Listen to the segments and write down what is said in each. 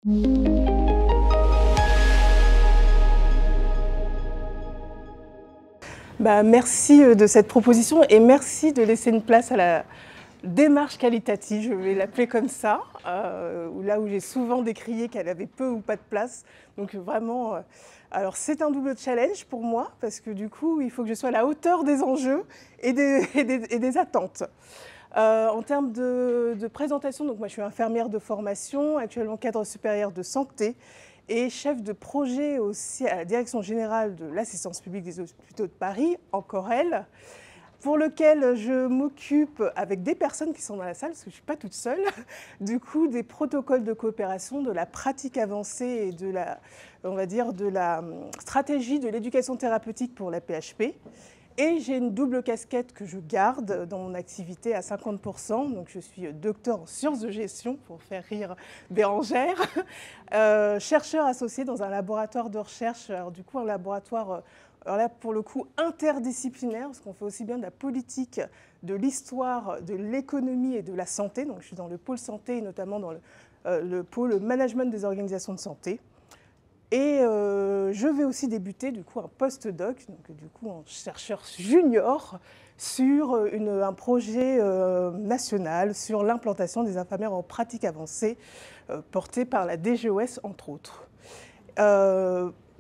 Merci de cette proposition et merci de laisser une place à la démarche qualitative, je vais l'appeler comme ça, là où j'ai souvent décrié qu'elle avait peu ou pas de place. Donc vraiment, alors c'est un double challenge pour moi parce que du coup, il faut que je sois à la hauteur des enjeux et des attentes. En termes de présentation, donc moi je suis infirmière de formation, actuellement cadre supérieur de santé et chef de projet aussi à la direction générale de l'assistance publique des hôpitaux de Paris, encore elle, pour lequel je m'occupe avec des personnes qui sont dans la salle, parce que je ne suis pas toute seule, du coup des protocoles de coopération, de la pratique avancée et de la, on va dire, de la stratégie de l'éducation thérapeutique pour la PHP. Et j'ai une double casquette que je garde dans mon activité à 50%. Donc je suis docteur en sciences de gestion, pour faire rire Bérangère, chercheur associé dans un laboratoire de recherche, alors du coup un laboratoire, alors là pour le coup interdisciplinaire, parce qu'on fait aussi bien de la politique, de l'histoire, de l'économie et de la santé. Donc je suis dans le pôle santé et notamment dans le pôle management des organisations de santé. Et je vais aussi débuter du coup un post-doc, donc du coup en chercheur junior, sur un projet national sur l'implantation des infirmières en pratique avancée, porté par la DGOS entre autres.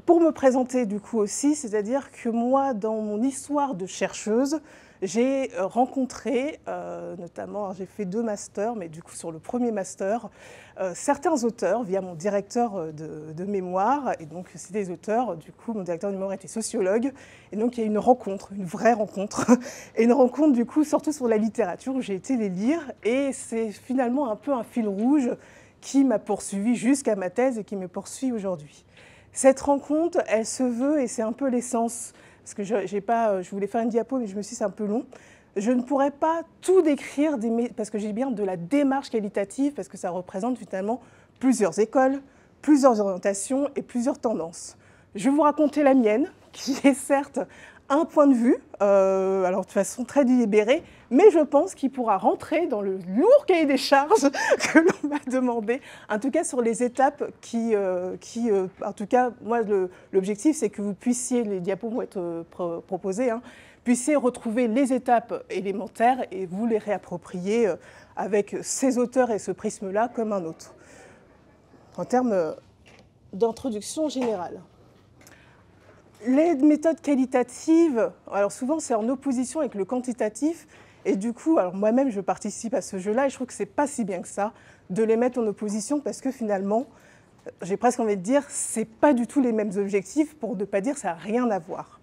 Pour me présenter du coup aussi, c'est-à-dire que moi, dans mon histoire de chercheuse, j'ai rencontré, notamment, j'ai fait 2 masters, mais du coup sur le premier master, certains auteurs via mon directeur de mémoire, et donc c'est des auteurs, du coup mon directeur de mémoire était sociologue, et donc il y a une rencontre, une vraie rencontre, et une rencontre du coup surtout sur la littérature où j'ai été les lire, et c'est finalement un peu un fil rouge qui m'a poursuivi jusqu'à ma thèse et qui me poursuit aujourd'hui. Cette rencontre, elle se veut, et c'est un peu l'essence, parce que je voulais faire une diapo, mais je me suis dit c'est un peu long. Je ne pourrais pas tout décrire, parce que j'ai bien de la démarche qualitative, parce que ça représente finalement plusieurs écoles, plusieurs orientations et plusieurs tendances. Je vais vous raconter la mienne, qui est certes un point de vue, alors de façon très délibérée, mais je pense qu'il pourra rentrer dans le lourd cahier des charges que l'on m'a demandé, en tout cas sur les étapes en tout cas, moi, l'objectif, c'est que vous puissiez, les diapos vont être proposés, puissiez retrouver les étapes élémentaires et vous les réapproprier avec ces auteurs et ce prisme-là comme un autre. En termes d'introduction générale. Les méthodes qualitatives, alors souvent c'est en opposition avec le quantitatif, et du coup, alors moi-même je participe à ce jeu-là, et je trouve que c'est pas si bien que ça de les mettre en opposition, parce que finalement, j'ai presque envie de dire, c'est pas du tout les mêmes objectifs, pour ne pas dire ça n'a rien à voir.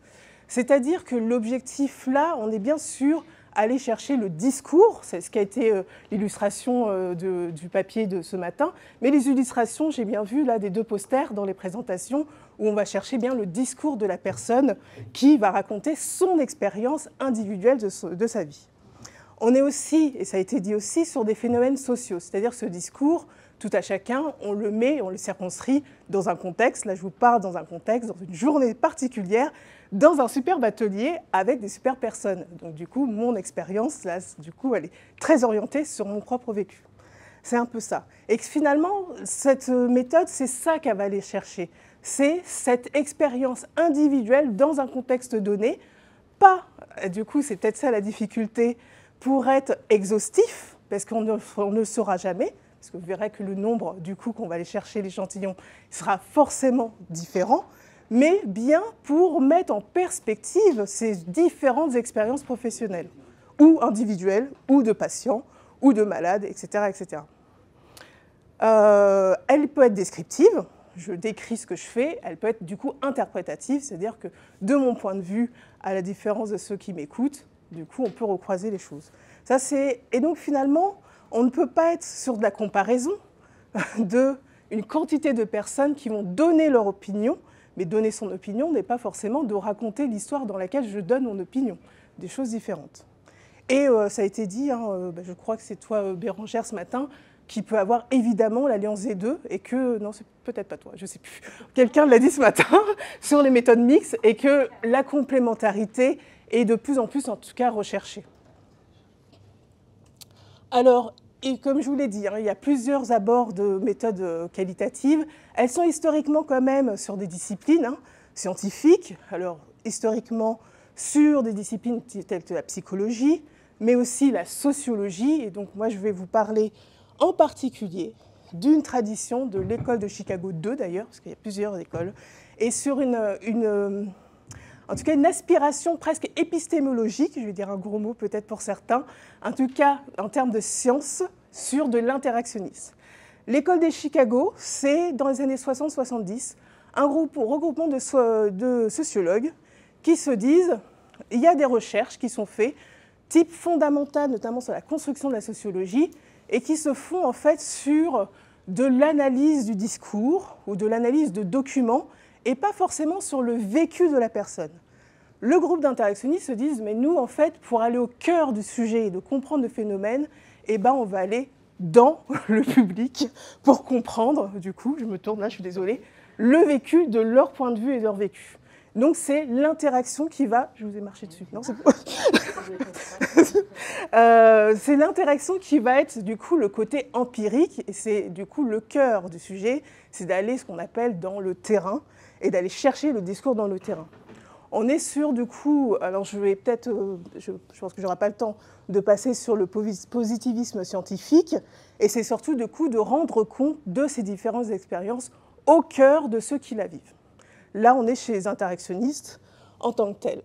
C'est-à-dire que l'objectif là, on est bien sûr aller chercher le discours, c'est ce qui a été l'illustration du papier de ce matin, mais les illustrations, j'ai bien vu là des 2 posters dans les présentations où on va chercher bien le discours de la personne qui va raconter son expérience individuelle de sa vie. On est aussi, et ça a été dit aussi, sur des phénomènes sociaux, c'est-à-dire ce discours, tout à chacun, on le circonscrit dans un contexte, là je vous parle dans un contexte, dans une journée particulière, dans un superbe atelier avec des super personnes. Donc du coup, mon expérience, là, du coup, elle est très orientée sur mon propre vécu. C'est un peu ça. Et que finalement, cette méthode, c'est ça qu'elle va aller chercher. C'est cette expérience individuelle dans un contexte donné, pas, du coup, c'est peut-être ça la difficulté, pour être exhaustif, parce qu'on ne saura jamais, parce que vous verrez que le nombre, du coup, qu'on va aller chercher l'échantillon sera forcément différent, mais bien pour mettre en perspective ces différentes expériences professionnelles, ou individuelles, ou de patients, ou de malades, etc. etc. Elle peut être descriptive, je décris ce que je fais, elle peut être du coup interprétative, c'est-à-dire que de mon point de vue, à la différence de ceux qui m'écoutent, du coup on peut recroiser les choses. Et donc finalement, on ne peut pas être sur de la comparaison d'une quantité de personnes qui vont donner leur opinion, mais donner son opinion n'est pas forcément de raconter l'histoire dans laquelle je donne mon opinion, des choses différentes. Et ça a été dit, je crois que c'est toi Bérangère ce matin, qui peut avoir évidemment l'alliance des deux, et que, non c'est peut-être pas toi, je ne sais plus, quelqu'un l'a dit ce matin, sur les méthodes mixtes, et que la complémentarité est de plus en plus en tout cas recherchée. Alors, et comme je vous l'ai dit, hein, il y a plusieurs abords de méthodes qualitatives. Elles sont historiquement quand même sur des disciplines scientifiques, alors historiquement sur des disciplines telles que la psychologie, mais aussi la sociologie. Et donc moi, je vais vous parler en particulier d'une tradition de l'école de Chicago 2 d'ailleurs, parce qu'il y a plusieurs écoles, et sur en tout cas une aspiration presque épistémologique, je vais dire un gros mot peut-être pour certains, en tout cas en termes de science, sur de l'interactionnisme. L'école de Chicago, c'est dans les années 60-70, un regroupement de sociologues qui se disent, il y a des recherches qui sont faites, type fondamental, notamment sur la construction de la sociologie, et qui se font en fait sur de l'analyse du discours ou de l'analyse de documents, et pas forcément sur le vécu de la personne. Le groupe d'interactionnistes se disent, mais nous, en fait, pour aller au cœur du sujet et de comprendre le phénomène, eh ben, on va aller dans le public pour comprendre, du coup, je me tourne là, je suis désolée, le vécu de leur point de vue et de leur vécu. Donc c'est l'interaction qui va... Je vous ai marché dessus, non, c'est bon. C'est l'interaction qui va être du coup le côté empirique, et c'est du coup le cœur du sujet, c'est d'aller ce qu'on appelle dans le terrain, et d'aller chercher le discours dans le terrain. On est sur du coup, alors je vais peut-être, je pense que je n'aurai pas le temps de passer sur le positivisme scientifique, et c'est surtout du coup de rendre compte de ces différentes expériences au cœur de ceux qui la vivent. Là, on est chez les interactionnistes en tant que tels.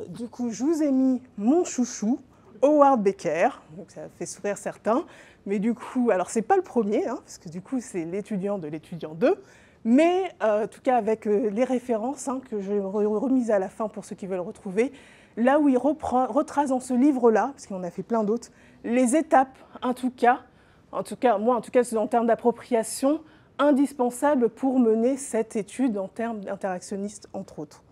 Du coup, je vous ai mis mon chouchou, Howard Becker, donc ça fait sourire certains, mais du coup, alors c'est pas le premier, hein, parce que du coup, c'est l'étudiant de l'étudiant 2, mais en tout cas avec les références que j'ai remises à la fin pour ceux qui veulent retrouver, là où il retrace dans ce livre-là, parce qu'on a fait plein d'autres, les étapes, en tout cas, moi, en tout cas, c'est en termes d'appropriation, indispensable pour mener cette étude en termes d'interactionnistes, entre autres.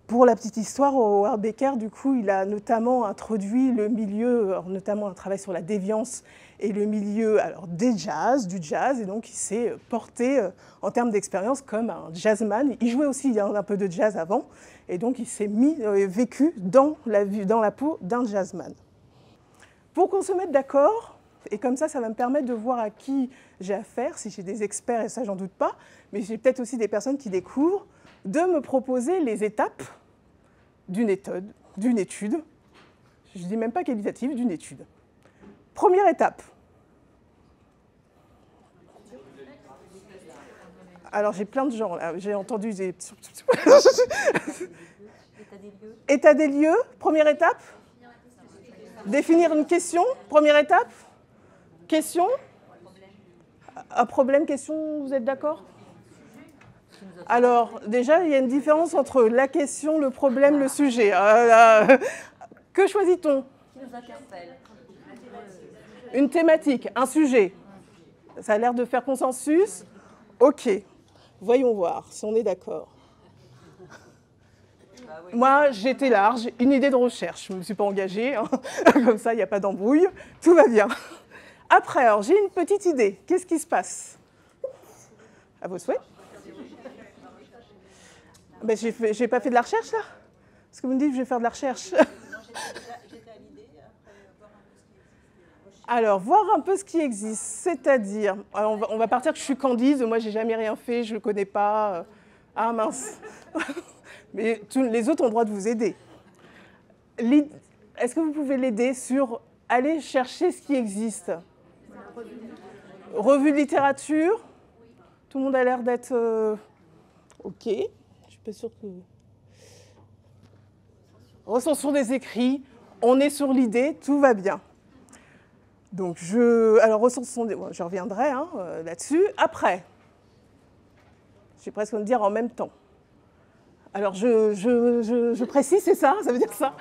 Pour la petite histoire, Howard Becker, du coup, il a notamment introduit le milieu, notamment un travail sur la déviance et le milieu du jazz, et donc il s'est porté en termes d'expérience comme un jazzman. Il jouait aussi un peu de jazz avant, et donc il s'est vécu dans la peau d'un jazzman. Pour qu'on se mette d'accord, et comme ça va me permettre de voir à qui j'ai affaire, si j'ai des experts, et ça, j'en doute pas, mais j'ai peut-être aussi des personnes qui découvrent, de me proposer les étapes d'une étude, je ne dis même pas qualitative, d'une étude. Première étape. Alors, j'ai plein de gens, là, j'ai entendu des... État des lieux, première étape. Définir une question, première étape. Question. Un problème, question, vous êtes d'accord ? Alors, déjà, il y a une différence entre la question, le problème, le sujet. Que choisit-on ? Qui nous interpelle ? Une thématique, un sujet. Ça a l'air de faire consensus ? Ok. Voyons voir si on est d'accord. Moi, j'étais large, une idée de recherche. Je ne me suis pas engagée, hein. Comme ça, il n'y a pas d'embrouille. Tout va bien. Après, alors, j'ai une petite idée. Qu'est-ce qui se passe ? À vos souhaits ? Ben, j'ai pas fait de la recherche, là ? Parce que vous me dites que je vais faire de la recherche. Alors, voir un peu ce qui existe, c'est-à-dire, on va partir que je suis candide, moi, j'ai jamais rien fait, je le connais pas. Ah mince. Mais les autres ont le droit de vous aider. Est-ce que vous pouvez l'aider sur aller chercher ce qui existe ? Revue de littérature ? Tout le monde a l'air d'être... OK. Je suis pas sûre que... Recension des écrits. On est sur l'idée, tout va bien. Donc, alors, recension des... je reviendrai là-dessus. Après, j'ai presque envie de dire en même temps. Alors, je précise, c'est ça ? Ça veut dire ça ?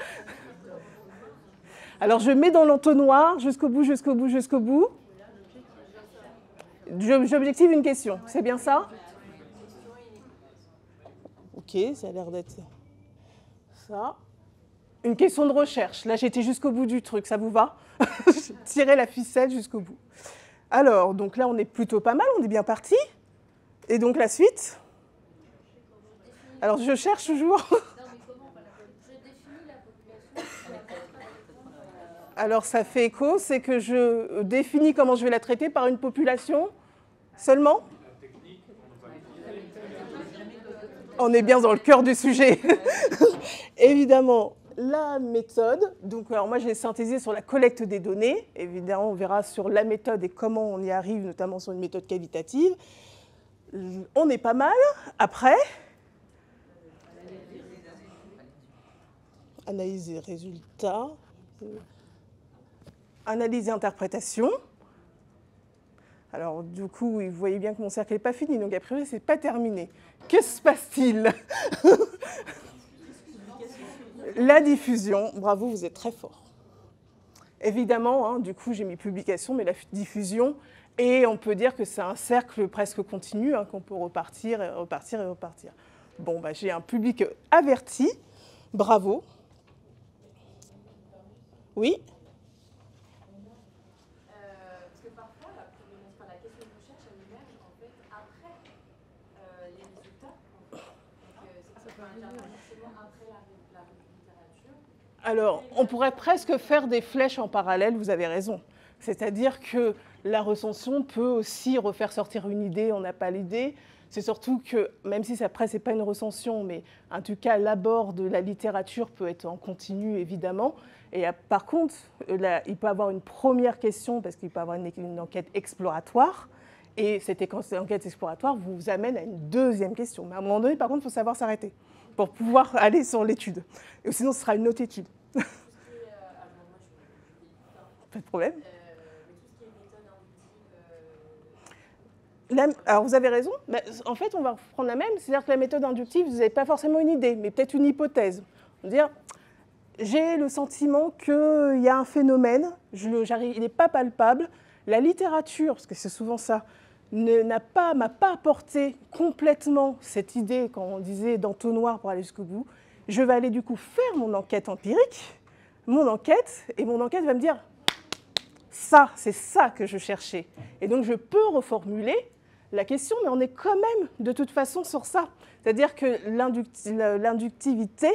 Alors, je mets dans l'entonnoir jusqu'au bout, jusqu'au bout, jusqu'au bout. J'objective une question, c'est bien ça ? Ok, ça a l'air d'être ça. Une question de recherche. Là, j'étais jusqu'au bout du truc, ça vous va ? J'ai tiré la ficelle jusqu'au bout. Alors, donc là, on est plutôt pas mal, on est bien parti. Et donc, la suite ? Alors, je cherche toujours. Alors ça fait écho, c'est que je définis comment je vais la traiter par une population seulement. On est bien dans le cœur du sujet. Évidemment, la méthode. Donc, alors moi, j'ai synthétisé sur la collecte des données. Évidemment, on verra sur la méthode et comment on y arrive, notamment sur une méthode qualitative. On est pas mal. Après, analyse et résultats. Analyse et interprétation. Alors, du coup, vous voyez bien que mon cercle n'est pas fini, donc a priori, ce n'est pas terminé. Que se passe-t-il? La diffusion. Bravo, vous êtes très fort. Évidemment, hein, du coup, j'ai mis publication, mais la diffusion, et on peut dire que c'est un cercle presque continu, hein, qu'on peut repartir et repartir et repartir. Bon, bah, j'ai un public averti. Bravo. Oui. Alors, on pourrait presque faire des flèches en parallèle, vous avez raison. C'est-à-dire que la recension peut aussi refaire sortir une idée, on n'a pas l'idée. C'est surtout que, même si après, ce n'est pas une recension, mais en tout cas, l'abord de la littérature peut être en continu, évidemment. Et par contre, là, il peut y avoir une première question, parce qu'il peut y avoir une enquête exploratoire. Et cette enquête exploratoire vous amène à une deuxième question. Mais à un moment donné, par contre, il faut savoir s'arrêter pour pouvoir aller sur l'étude. Et sinon, ce sera une autre étude. Pas de problème. Alors, vous avez raison. Mais en fait, on va prendre la même. C'est-à-dire que la méthode inductive, vous n'avez pas forcément une idée, mais peut-être une hypothèse. Dire, j'ai le sentiment qu'il y a un phénomène, il n'est pas palpable. La littérature, parce que c'est souvent ça, m'a pas apporté complètement cette idée, quand on disait d'entonnoir pour aller jusqu'au bout. Je vais aller du coup faire mon enquête empirique, et mon enquête va me dire, ça, c'est ça que je cherchais. Et donc je peux reformuler la question, mais on est quand même de toute façon sur ça. C'est-à-dire que l'inductivité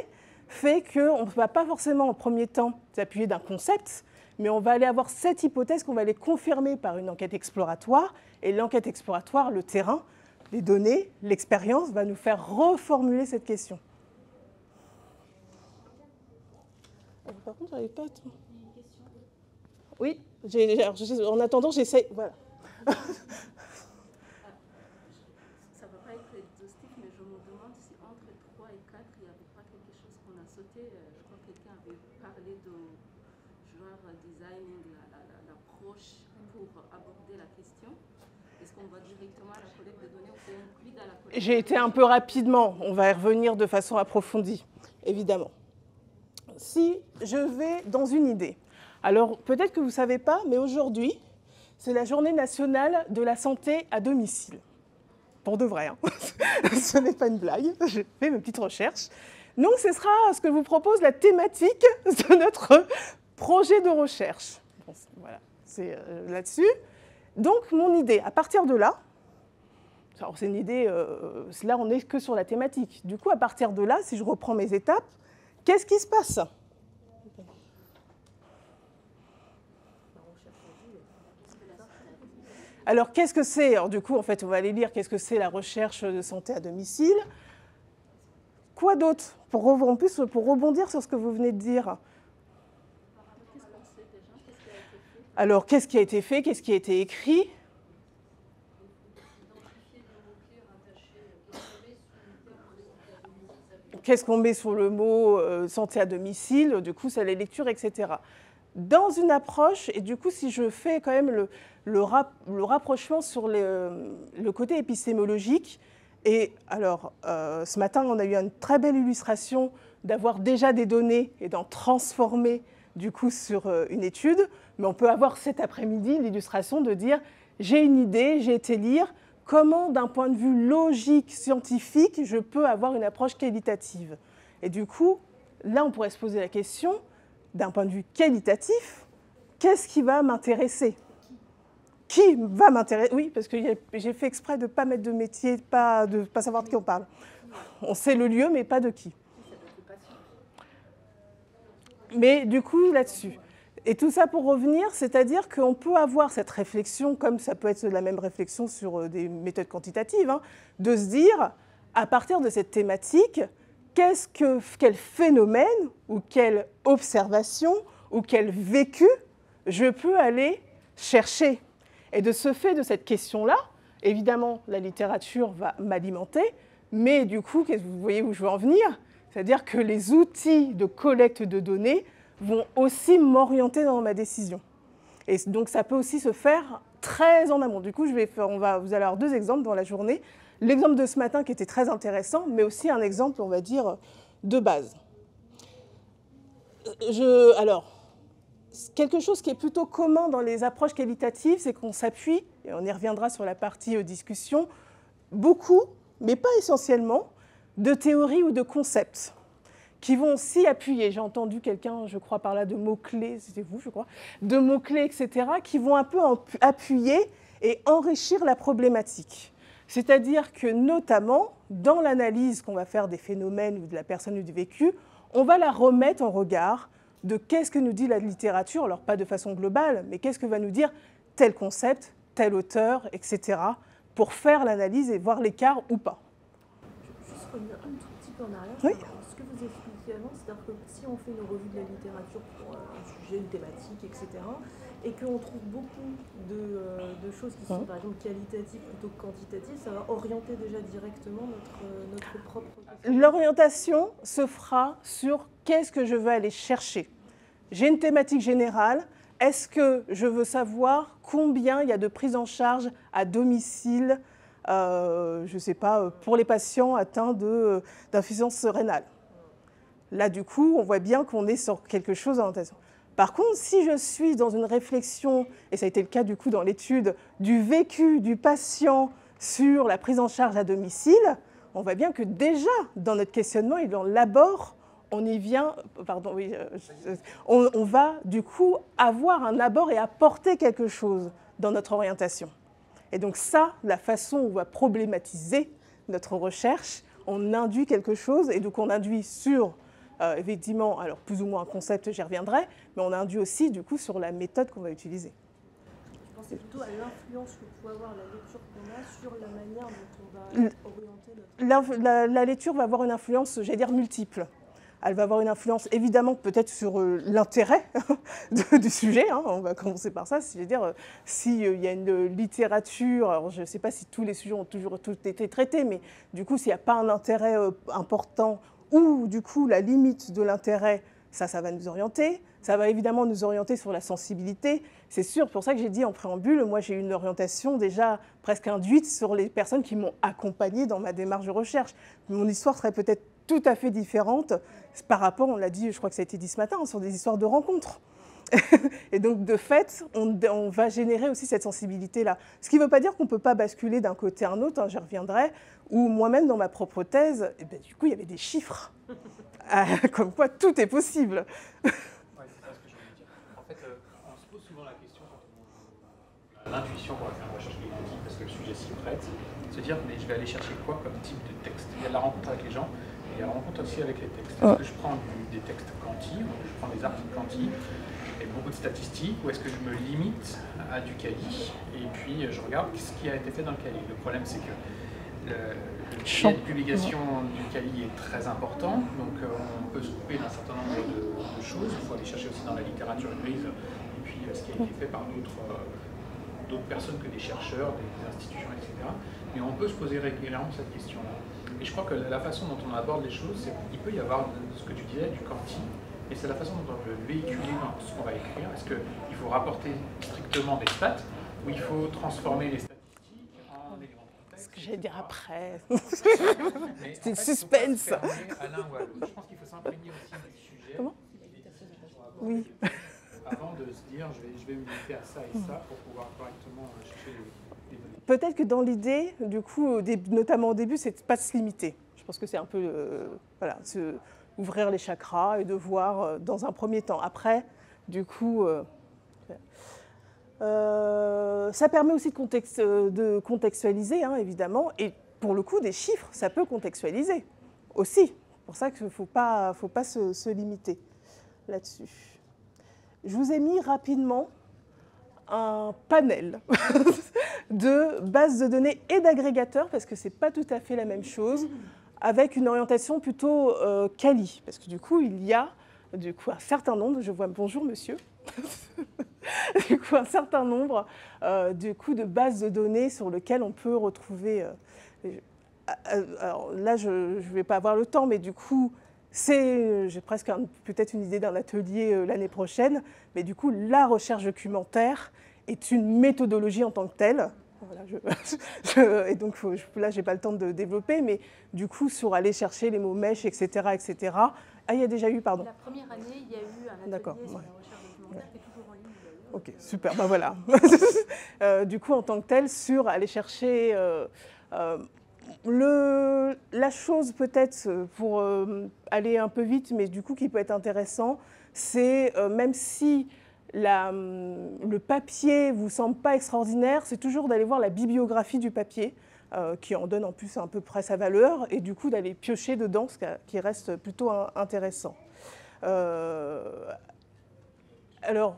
fait qu'on ne va pas forcément en premier temps s'appuyer d'un concept, mais on va aller avoir cette hypothèse qu'on va aller confirmer par une enquête exploratoire. Et l'enquête exploratoire, le terrain, les données, l'expérience, va nous faire reformuler cette question. Par contre, j'arrive pas à tout. Oui, en attendant, j'essaie. Voilà. Ça ne va pas être exhaustif, mais je me demande si entre 3 et 4, il n'y avait pas quelque chose qu'on a sauté. Je crois que quelqu'un avait parlé de genre designing l'approche pour aborder la question. Est-ce qu'on va directement à la collecte de données ou c'est inclus dans la collecte? J'ai été un peu rapidement, on va y revenir de façon approfondie, évidemment. Si je vais dans une idée, alors peut-être que vous ne savez pas, mais aujourd'hui, c'est la journée nationale de la santé à domicile. Pour de vrai, hein. Ce n'est pas une blague, j'ai fait mes petites recherches. Donc ce sera ce que je vous propose, la thématique de notre projet de recherche. Bon, voilà, c'est là-dessus. Donc mon idée, à partir de là, alors c'est une idée, là on n'est que sur la thématique. Du coup, à partir de là, si je reprends mes étapes, qu'est-ce qui se passe? Alors, qu'est-ce que c'est? Alors, du coup, en fait, on va aller lire qu'est-ce que c'est la recherche de santé à domicile. Quoi d'autre? En plus, pour rebondir sur ce que vous venez de dire. Alors, qu'est-ce qui a été fait? Qu'est-ce qui a été écrit? Qu'est-ce qu'on met sur le mot santé à domicile? Du coup, c'est les lectures, etc. Dans une approche, et du coup, si je fais quand même le rapprochement sur le côté épistémologique, et alors, ce matin, on a eu une très belle illustration d'avoir déjà des données et d'en transformer, du coup, sur une étude, mais on peut avoir cet après-midi l'illustration de dire « j'ai une idée, j'ai été lire », comment, d'un point de vue logique, scientifique, je peux avoir une approche qualitative. Et du coup, là, on pourrait se poser la question, d'un point de vue qualitatif, qu'est-ce qui va m'intéresser? Qui va m'intéresser? Oui, parce que j'ai fait exprès de ne pas mettre de métier, de ne pas savoir de qui on parle. On sait le lieu, mais pas de qui. Mais du coup, là-dessus, Et tout ça pour revenir, c'est-à-dire qu'on peut avoir cette réflexion, comme ça peut être la même réflexion sur des méthodes quantitatives, hein, de se dire, à partir de cette thématique, quel phénomène ou quelle observation ou quel vécu je peux aller chercher. Et de ce fait de cette question-là, évidemment, la littérature va m'alimenter, mais du coup, vous voyez où je veux en venir? C'est-à-dire que les outils de collecte de données vont aussi m'orienter dans ma décision. Et donc, ça peut aussi se faire très en amont. Du coup, vous allez avoir 2 exemples dans la journée. L'exemple de ce matin qui était très intéressant, mais aussi un exemple, on va dire, de base. Alors, quelque chose qui est plutôt commun dans les approches qualitatives, c'est qu'on s'appuie, et on y reviendra sur la partie discussion, beaucoup, mais pas essentiellement, de théories ou de concepts qui vont aussi appuyer. J'ai entendu quelqu'un, je crois, par là de mots-clés, c'était vous, je crois, de mots-clés, etc., qui vont un peu appuyer et enrichir la problématique. C'est-à-dire que, notamment, dans l'analyse qu'on va faire des phénomènes ou de la personne ou du vécu, on va la remettre en regard de qu'est-ce que nous dit la littérature, alors pas de façon globale, mais qu'est-ce que va nous dire tel concept, tel auteur, etc., pour faire l'analyse et voir l'écart ou pas. Je vais juste revenir un tout petit peu en arrière. Oui. Ce que vous expliquiez avant, c'est-à-dire que si on fait une revue de la littérature pour un sujet, une thématique, etc., et qu'on trouve beaucoup de choses qui sont par exemple qualitatives plutôt que quantitatives, ça va orienter déjà directement notre propre... L'orientation se fera sur qu'est-ce que je veux aller chercher. J'ai une thématique générale. Est-ce que je veux savoir combien il y a de prises en charge à domicile, je ne sais pas, pour les patients atteints d'insuffisance rénale? Là, du coup, on voit bien qu'on est sur quelque chose d'orientation. Par contre, si je suis dans une réflexion, et ça a été le cas du coup dans l'étude, du vécu du patient sur la prise en charge à domicile, on voit bien que déjà, dans notre questionnement et dans l'abord, on y vient, pardon, oui, on va du coup avoir un abord et apporter quelque chose dans notre orientation. Et donc ça, la façon où on va problématiser notre recherche, on induit quelque chose, et donc on induit sur, effectivement, alors plus ou moins un concept, j'y reviendrai, mais on induit aussi du coup sur la méthode qu'on va utiliser. Je pensais plutôt à l'influence que peut avoir la lecture qu'on a sur la manière dont on va orienter notre... La lecture va avoir une influence, j'allais dire, multiple. Elle va avoir une influence évidemment peut-être sur l'intérêt du sujet, hein, on va commencer par ça, c'est-à-dire s'il y a une littérature, alors je ne sais pas si tous les sujets ont toujours été traités, mais du coup s'il n'y a pas un intérêt important ou du coup la limite de l'intérêt, ça va nous orienter, ça va évidemment nous orienter sur la sensibilité, c'est sûr, pour ça que j'ai dit en préambule, moi j'ai une orientation déjà presque induite sur les personnes qui m'ont accompagnée dans ma démarche de recherche. Mon histoire serait peut-être tout à fait différente par rapport, on l'a dit, je crois que ça a été dit ce matin, sur des histoires de rencontres. Et donc, de fait, on va générer aussi cette sensibilité-là. Ce qui ne veut pas dire qu'on ne peut pas basculer d'un côté à un autre, hein, j'y reviendrai, ou moi-même, dans ma propre thèse, eh ben, du coup, il y avait des chiffres. Comme quoi, tout est possible. Ouais, c'est ça ce que je voulais dire. En fait, on se pose souvent la question, quand on a l'intuition pour faire une recherche qualitative, parce que le sujet s'y prête, de se dire, mais je vais aller chercher quoi comme type de texte? Il y a de la rencontre avec les gens, et il y a la rencontre aussi avec les textes. Est-ce que je prends des textes quanti, ou je prends des articles quanti, et beaucoup de statistiques, ou est-ce que je me limite à du quali, et puis je regarde ce qui a été fait dans le quali? Le problème, c'est que le champ de publication du quali est très important, donc on peut se couper d'un certain nombre de choses. Il faut aller chercher aussi dans la littérature grise, et puis ce qui a été fait par d'autres personnes que des chercheurs, des institutions, etc. Mais on peut se poser régulièrement cette question-là. Et je crois que la façon dont on aborde les choses, c'est qu'il peut y avoir ce que tu disais, du quanti, et c'est la façon dont on veut le véhiculer dans ce qu'on va écrire. Est-ce qu'il faut rapporter strictement des stats, ou il faut transformer les statistiques en éléments de contexte? Ce que j'allais dire après. C'est le suspense. À l'un ou à l'autre. Je pense qu'il faut s'imprégner aussi du sujet. Comment? Oui. Avant de se dire, je vais me limiter à ça et ça pour pouvoir correctement chercher les données. Peut-être que dans l'idée, du coup, notamment au début, c'est de ne pas se limiter. Je pense que c'est un peu, voilà, ouvrir les chakras et de voir dans un premier temps. Après, du coup, ça permet aussi de contextualiser, hein, évidemment. Et pour le coup, des chiffres, ça peut contextualiser aussi. C'est pour ça qu'il ne faut pas se limiter là-dessus. je vous ai mis rapidement un panel de bases de données et d'agrégateurs, parce que ce n'est pas tout à fait la même chose, avec une orientation plutôt quali. Parce que du coup, il y a un certain nombre, je vois, bonjour monsieur, un certain nombre de bases de données sur lesquelles on peut retrouver... alors là, je ne vais pas avoir le temps, mais du coup, j'ai presque peut-être une idée d'un atelier l'année prochaine, mais du coup, la recherche documentaire est une méthodologie en tant que telle. Voilà, et donc là, je n'ai pas le temps de développer, mais du coup, sur aller chercher les mots mèches, etc., etc. Ah, il y a déjà eu, pardon. La première année, il y a eu un atelier sur la recherche documentaire qui est toujours en ligne d'ailleurs. Ok, super, ben voilà. Du coup, en tant que tel, sur aller chercher la chose peut-être, pour aller un peu vite, mais du coup qui peut être intéressant, c'est même si le papier ne vous semble pas extraordinaire, c'est toujours d'aller voir la bibliographie du papier, qui en donne en plus à peu près sa valeur, et du coup d'aller piocher dedans, ce qui reste plutôt intéressant. Alors,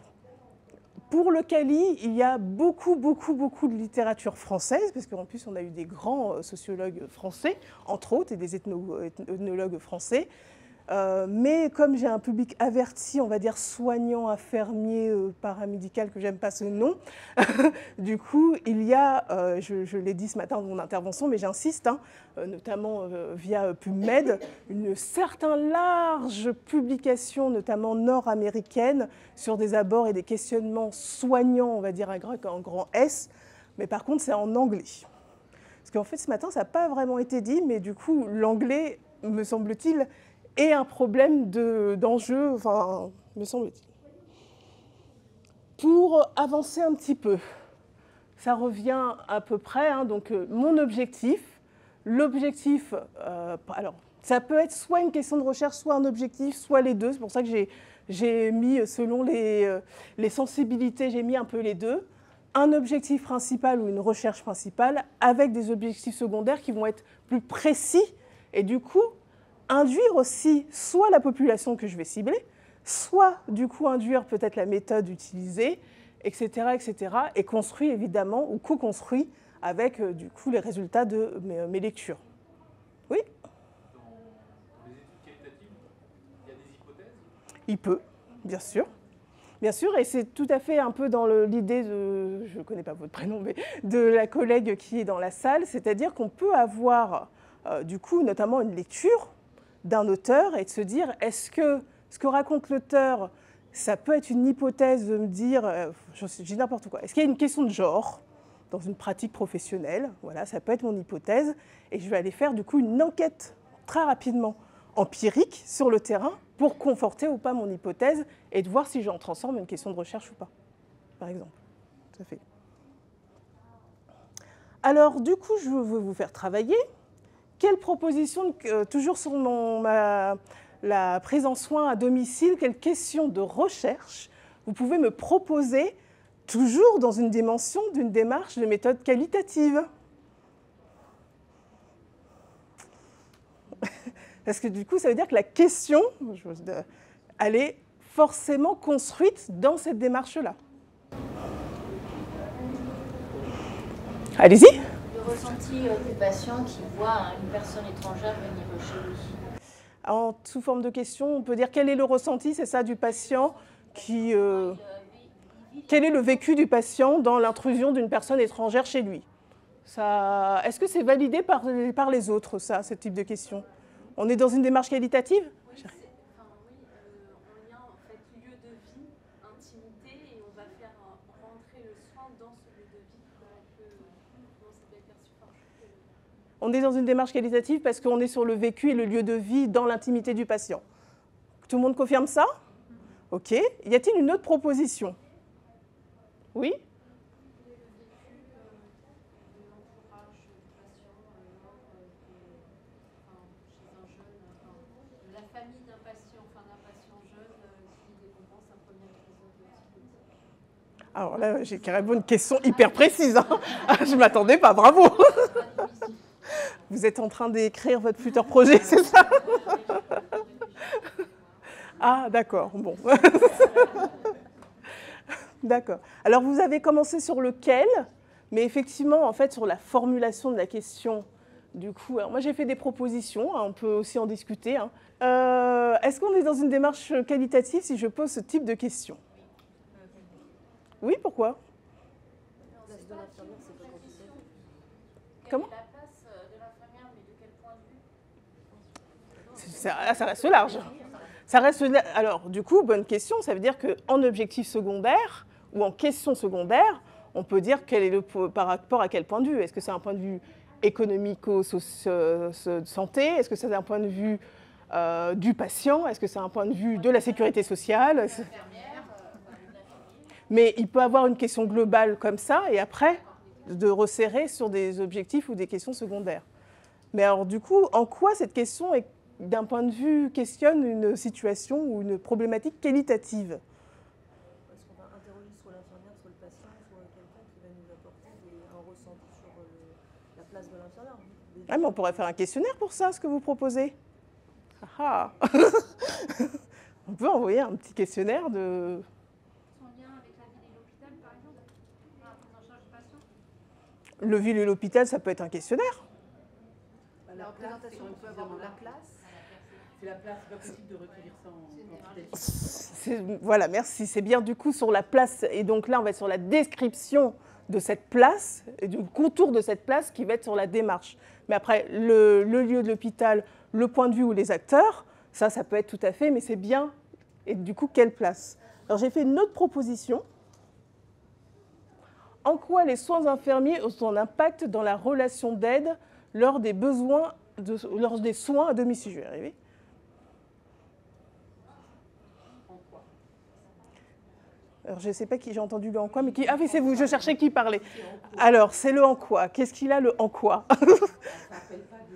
pour le Cali, il y a beaucoup de littérature française, parce qu'en plus, on a eu des grands sociologues français, entre autres, et des ethnologues français. Mais comme j'ai un public averti, on va dire soignant, infirmier, paramédical, que j'aime pas ce nom, du coup, il y a, je l'ai dit ce matin dans mon intervention, mais j'insiste, notamment via PubMed, une certaine large publication, notamment nord-américaine, sur des abords et des questionnements soignants, on va dire un grand S, mais par contre, c'est en anglais. Parce qu'en fait, ce matin, ça n'a pas vraiment été dit, mais du coup, l'anglais, me semble-t-il, et un problème d'enjeu, enfin, me semble-t-il. Pour avancer un petit peu, ça revient à peu près, donc mon objectif, l'objectif, alors ça peut être soit une question de recherche, soit un objectif, soit les deux, c'est pour ça que j'ai mis, selon les sensibilités, j'ai mis un peu les deux, un objectif principal ou une recherche principale, avec des objectifs secondaires qui vont être plus précis, et du coup, induire aussi soit la population que je vais cibler, soit du coup induire peut-être la méthode utilisée, etc., et construit évidemment, ou co-construit avec du coup les résultats de mes lectures. Oui ? Dans les études qualitatives, il y a des hypothèses ? Il peut, bien sûr. Bien sûr, et c'est tout à fait un peu dans l'idée de, je ne connais pas votre prénom, mais de la collègue qui est dans la salle, c'est-à-dire qu'on peut avoir du coup notamment une lecture d'un auteur et de se dire, est-ce que ce que raconte l'auteur, ça peut être une hypothèse de me dire, je dis n'importe quoi, est-ce qu'il y a une question de genre dans une pratique professionnelle? Voilà, ça peut être mon hypothèse, et je vais aller faire du coup une enquête très rapidement empirique sur le terrain pour conforter ou pas mon hypothèse et de voir si j'en transforme une question de recherche ou pas, par exemple. Ça fait. Alors du coup, je veux vous faire travailler. Quelle proposition, toujours sur la prise en soins à domicile, quelle question de recherche vous pouvez me proposer, toujours dans une dimension d'une démarche de méthode qualitative? Parce que du coup, ça veut dire que la question, elle est forcément construite dans cette démarche-là. Allez-y. Le ressenti des patients qui voient une personne étrangère venir chez lui. Sous forme de question, on peut dire quel est le ressenti, c'est ça, du patient qui... Quel est le vécu du patient dans l'intrusion d'une personne étrangère chez lui? Est-ce que c'est validé par les autres, ça, ce type de question? On est dans une démarche qualitative? Oui, on y a en fait lieu de vie, intimité, et on va faire rentrer le soin dans ce lieu de vie. Comment ça peut être perçu? On est dans une démarche qualitative parce qu'on est sur le vécu et le lieu de vie dans l'intimité du patient. Tout le monde confirme ça? Ok. Y a-t-il une autre proposition? Oui? Alors là, j'ai carrément une question hyper précise. Je ne m'attendais pas, bravo. Vous êtes en train d'écrire votre futur projet, c'est ça? Ah, d'accord, bon. D'accord. Alors, vous avez commencé sur lequel, mais effectivement, en fait, sur la formulation de la question, du coup, alors moi, j'ai fait des propositions, hein, on peut aussi en discuter. Hein. Est-ce qu'on est dans une démarche qualitative si je pose ce type de question? Oui, pourquoi? Comment? La place de l'infirmière, mais de quel point de vue? Ça reste large. Ça reste, alors, du coup, bonne question, ça veut dire qu'en objectif secondaire ou en question secondaire, on peut dire quel est par rapport à quel point de vue. Est-ce que c'est un point de vue économico-santé? Est-ce que c'est un point de vue du patient? Est-ce que c'est un point de vue de la sécurité sociale? Mais il peut avoir une question globale comme ça et après de resserrer sur des objectifs ou des questions secondaires. Mais alors du coup, en quoi cette question, d'un point de vue, questionne une situation ou une problématique qualitative? Parce qu'on va interroger soit l'infirmière, soit le patient, soit quelqu'un qui va nous apporter un ressenti sur la place de l'infirmière. Ah, mais on pourrait faire un questionnaire pour ça, ce que vous proposez. Ah. On peut envoyer un petit questionnaire de... Son lien avec la ville et l'hôpital, par exemple, pour la prise en charge du patient? Le ville et l'hôpital, ça peut être un questionnaire. La représentation, on peut avoir de la place. C'est la place, c'est pas possible de recueillir ça en quantitatif. Voilà, merci. C'est bien du coup sur la place. Et donc là, on va être sur la description de cette place et du contour de cette place qui va être sur la démarche. Mais après, le lieu de l'hôpital, le point de vue ou les acteurs, ça peut être tout à fait, mais c'est bien. Et du coup, quelle place? Alors, j'ai fait une autre proposition. En quoi les soins infirmiers ont un impact dans la relation d'aide lors des besoins, lors des soins à domicile? Je vais y arriver. Alors, je ne sais pas qui j'ai entendu le en quoi, mais qui... Ah oui, c'est vous, je cherchais qui parlait. Alors, c'est le en quoi. Qu'est-ce qu'il a, le en quoi? Ça n'appelle pas de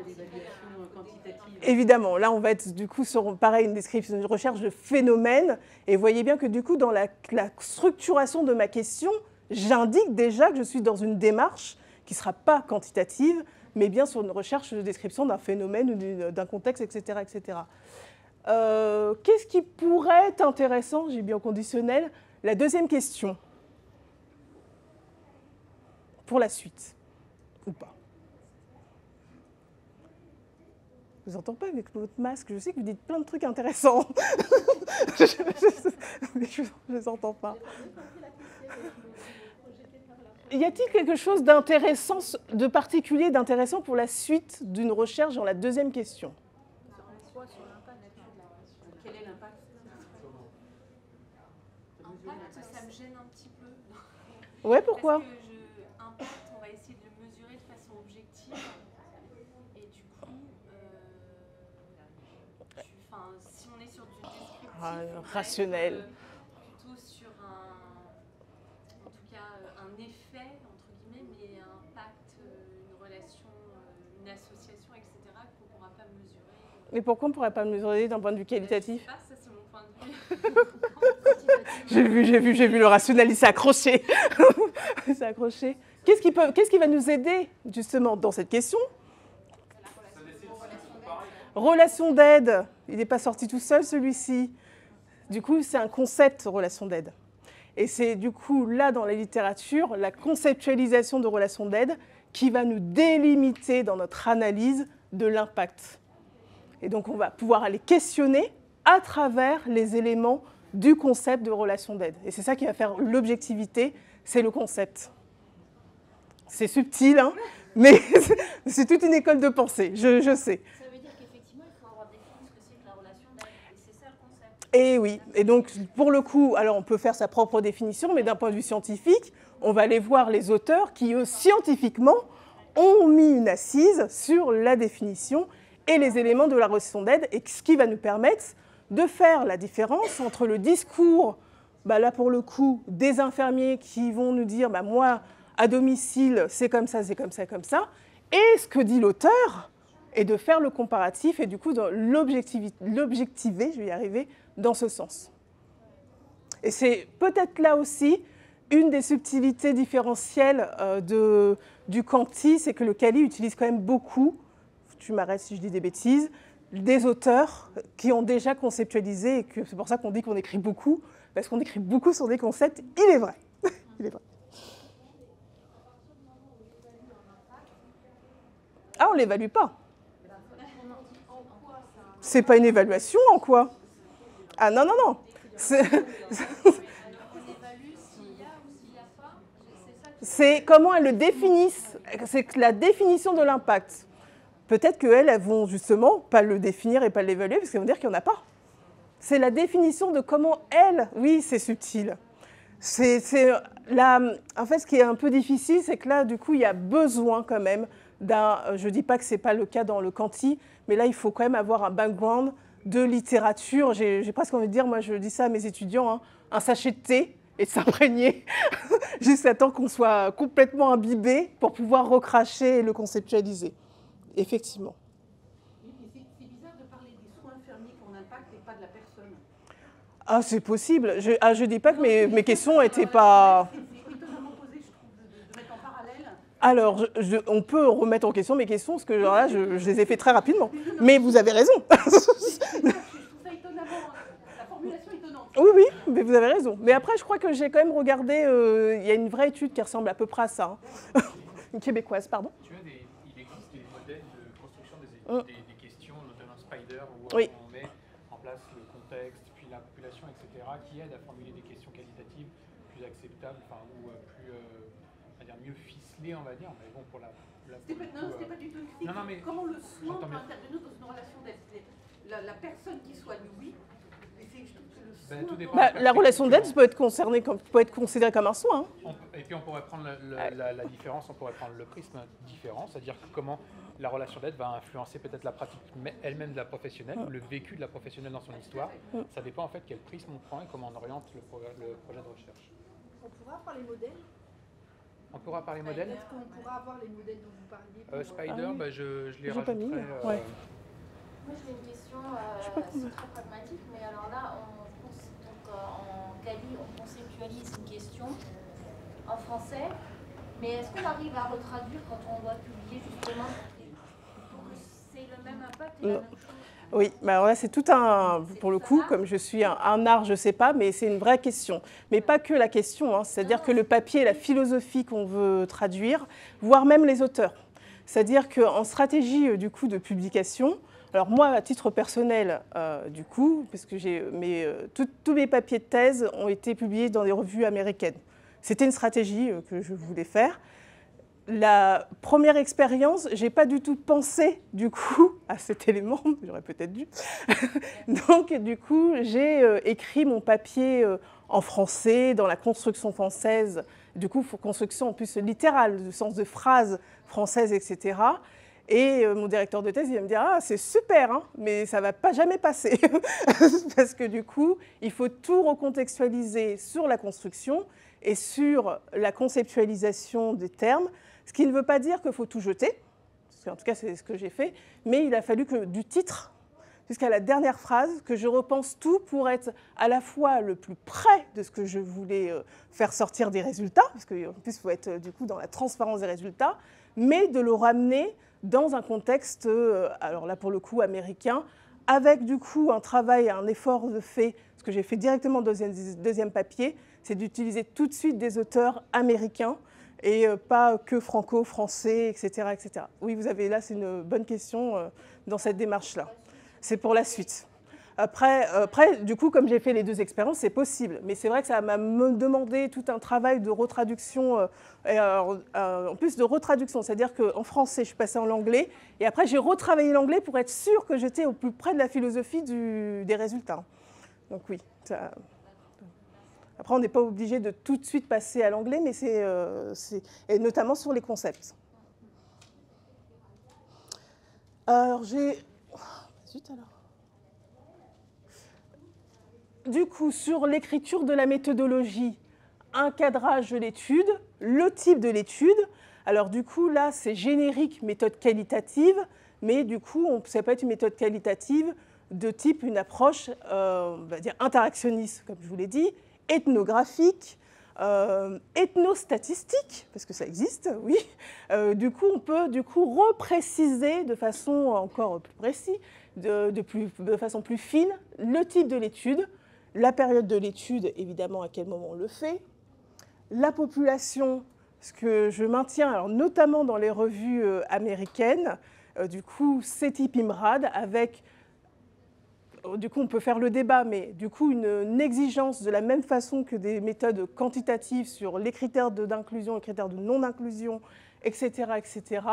l'évaluation quantitative. Évidemment, là, on va être du coup sur, pareil, une description, une recherche de phénomènes. Et vous voyez bien que du coup, dans la structuration de ma question, j'indique déjà que je suis dans une démarche qui ne sera pas quantitative, mais bien sur une recherche de description d'un phénomène ou d'un contexte, etc. etc. Qu'est-ce qui pourrait être intéressant? J'ai bien au conditionnel. La deuxième question. Pour la suite. Ou pas. Je vous entends pas avec votre masque. Je sais que vous dites plein de trucs intéressants. Mais je ne les entends pas. Y a-t-il quelque chose d'intéressant, de particulier, d'intéressant pour la suite d'une recherche dans la deuxième question? Quel est l'impact? Impact, ça me gêne un petit peu. Ouais, pourquoi? Parce que impact, on va essayer de le mesurer de façon objective. Et du coup, si on est sur du descriptif, rationnel. Plutôt sur en tout cas, un effet, entre guillemets, mais un pacte, une relation, une association, etc., qu'on ne pourra pas mesurer. Mais pourquoi on ne pourrait pas mesurer d'un point de vue qualitatif? Ça, c'est mon point de vue. J'ai vu le rationnel, il s'est accroché. Il s'est accroché. Qu'est-ce qui va nous aider, justement, dans cette question? Relation d'aide. Il n'est pas sorti tout seul, celui-ci. Du coup, c'est un concept, relation d'aide. Et c'est du coup, là, dans la littérature, la conceptualisation de relation d'aide qui va nous délimiter dans notre analyse de l'impact. Et donc, on va pouvoir aller questionner à travers les éléments du concept de relation d'aide. Et c'est ça qui va faire l'objectivité, c'est le concept. C'est subtil, hein, mais c'est toute une école de pensée, je sais. Ça veut dire qu'effectivement, il faut avoir défini ce que c'est que la relation d'aide. Et c'est ça le concept. Et oui, et donc pour le coup, alors on peut faire sa propre définition, mais d'un point de vue scientifique, on va aller voir les auteurs qui, eux, scientifiquement, ont mis une assise sur la définition et les éléments de la relation d'aide, et ce qui va nous permettre de faire la différence entre le discours, là pour le coup, des infirmiers qui vont nous dire moi, à domicile, c'est comme ça, c'est comme ça, comme ça, et ce que dit l'auteur, et de faire le comparatif, et du coup, l'objectiver, je vais y arriver, dans ce sens. Et c'est peut-être là aussi une des subtilités différentielles du quanti, c'est que le quali utilise quand même beaucoup, tu m'arrêtes si je dis des bêtises, des auteurs qui ont déjà conceptualisé, et c'est pour ça qu'on dit qu'on écrit beaucoup, parce qu'on écrit beaucoup sur des concepts, il est vrai. Il est vrai. Ah, on ne l'évalue pas. C'est pas une évaluation en quoi? Ah non, non, non. C'est comment elles le définissent. C'est la définition de l'impact. Peut-être qu'elles, elles vont justement pas le définir et pas l'évaluer, parce qu'elles vont dire qu'il n'y en a pas. C'est la définition de comment elles... Oui, c'est subtil. En fait, ce qui est un peu difficile, c'est que là, du coup, il y a besoin quand même d'un... Je ne dis pas que ce n'est pas le cas dans le quanti, mais là, il faut quand même avoir un background de littérature. J'ai presque envie de dire, moi, je dis ça à mes étudiants, hein, un sachet de thé et de s'imprégner jusqu'à temps qu'on soit complètement imbibé pour pouvoir recracher et le conceptualiser. Effectivement. C'est bizarre de parler des soins infirmiers qui ont un impact et pas de la personne. Ah, c'est possible. Je dis pas que mes questions n'étaient pas... C'est étonnamment posé, je trouve, de mettre en parallèle. Alors, on peut remettre en question mes questions, parce que là, je les ai fait très rapidement. Mais vous avez raison. Je trouve ça étonnamment, la formulation est étonnante. Oui, oui, mais vous avez raison. Mais après, je crois que j'ai quand même regardé... il y a une vraie étude qui ressemble à peu près à ça. Hein. Une québécoise, pardon. Tu vois, il existe des modèles de construction des questions, notamment Spider, où Oui. on met en place le contexte, puis la population, etc., qui aident à formuler des questions qualitatives plus acceptables, enfin, ou plus, on va dire, mieux ficelées, on va dire. Mais bon, pour la C'était pas du tout une critique. Non, mais comment le soin peut bien. intervenir dans une relation d'aide? La personne qui soigne, oui. Mais je trouve que le soin... tout dépend. La relation d'aide peut être considérée comme un soin. Hein. Et puis on pourrait prendre la différence, on pourrait prendre le prisme différent, c'est-à-dire comment la relation d'aide va influencer peut-être la pratique elle-même de la professionnelle, ou le vécu de la professionnelle dans son histoire. Ça dépend en fait quel prisme on prend et comment on oriente le projet de recherche. On pourra avoir les modèles? On pourra parler modèles. Est-ce qu'on pourra avoir les modèles dont vous parliez pour, Spider, oui. Je les J'ai pas mis, rajouterai. ouais. Moi, j'ai une question, pas c'est très pragmatique, mais alors là, en Cali, on conceptualise une question en français, mais est-ce qu'on arrive à retraduire quand on doit publier justement pour que c'est le même impact et la même chose? Oui, bah alors là c'est tout un, pour le coup, comme je suis un art, je ne sais pas, mais c'est une vraie question. Mais pas que la question, hein, c'est-à-dire que le papier et la philosophie qu'on veut traduire, voire même les auteurs. C'est-à-dire qu'en stratégie du coup de publication, alors moi à titre personnel, du coup, parce que tous mes papiers de thèse ont été publiés dans des revues américaines. C'était une stratégie que je voulais faire. La première expérience, je n'ai pas du tout pensé du coup à cet élément, j'aurais peut-être dû. Donc du coup, j'ai écrit mon papier en français, dans la construction française, du coup, construction en plus littérale, du sens de phrases françaises, etc. Et mon directeur de thèse, il va me dire « Ah, c'est super, hein, mais ça ne va pas jamais passer ». Parce que du coup, il faut tout recontextualiser sur la construction et sur la conceptualisation des termes. Ce qui ne veut pas dire qu'il faut tout jeter, parce qu'en tout cas c'est ce que j'ai fait, mais il a fallu que du titre jusqu'à la dernière phrase, que je repense tout pour être à la fois le plus près de ce que je voulais faire sortir des résultats, parce qu'en plus il faut être du coup dans la transparence des résultats, mais de le ramener dans un contexte, alors là pour le coup américain, avec du coup un travail, un effort de fait, ce que j'ai fait directement dans le deuxième papier, c'est d'utiliser tout de suite des auteurs américains, et pas que franco-français, etc., etc. Oui, vous avez là, c'est une bonne question dans cette démarche-là. C'est pour la suite. Après, du coup, comme j'ai fait les deux expériences, c'est possible. Mais c'est vrai que ça m'a demandé tout un travail de retraduction, en plus de retraduction, c'est-à-dire qu'en français, je suis passée en anglais, et après, j'ai retravaillé l'anglais pour être sûre que j'étais au plus près de la philosophie des résultats. Donc oui, ça... Après, on n'est pas obligé de tout de suite passer à l'anglais, mais et notamment sur les concepts. Alors, Zut alors. Du coup, sur l'écriture de la méthodologie, un cadrage de l'étude, le type de l'étude. Alors du coup, là, c'est générique, méthode qualitative, mais du coup, ça peut être une méthode qualitative de type une approche, on va dire, interactionniste, comme je vous l'ai dit, ethnographique, ethnostatistique, parce que ça existe, oui. Du coup, on peut repréciser de façon encore plus précise, de façon plus fine, le type de l'étude la période de l'étude, évidemment, à quel moment on le fait, la population, ce que je maintiens, alors notamment dans les revues américaines, du coup, c'est type IMRAD, avec, du coup, on peut faire le débat, mais du coup, une exigence de la même façon que des méthodes quantitatives sur les critères d'inclusion, les critères de non-inclusion, etc., etc.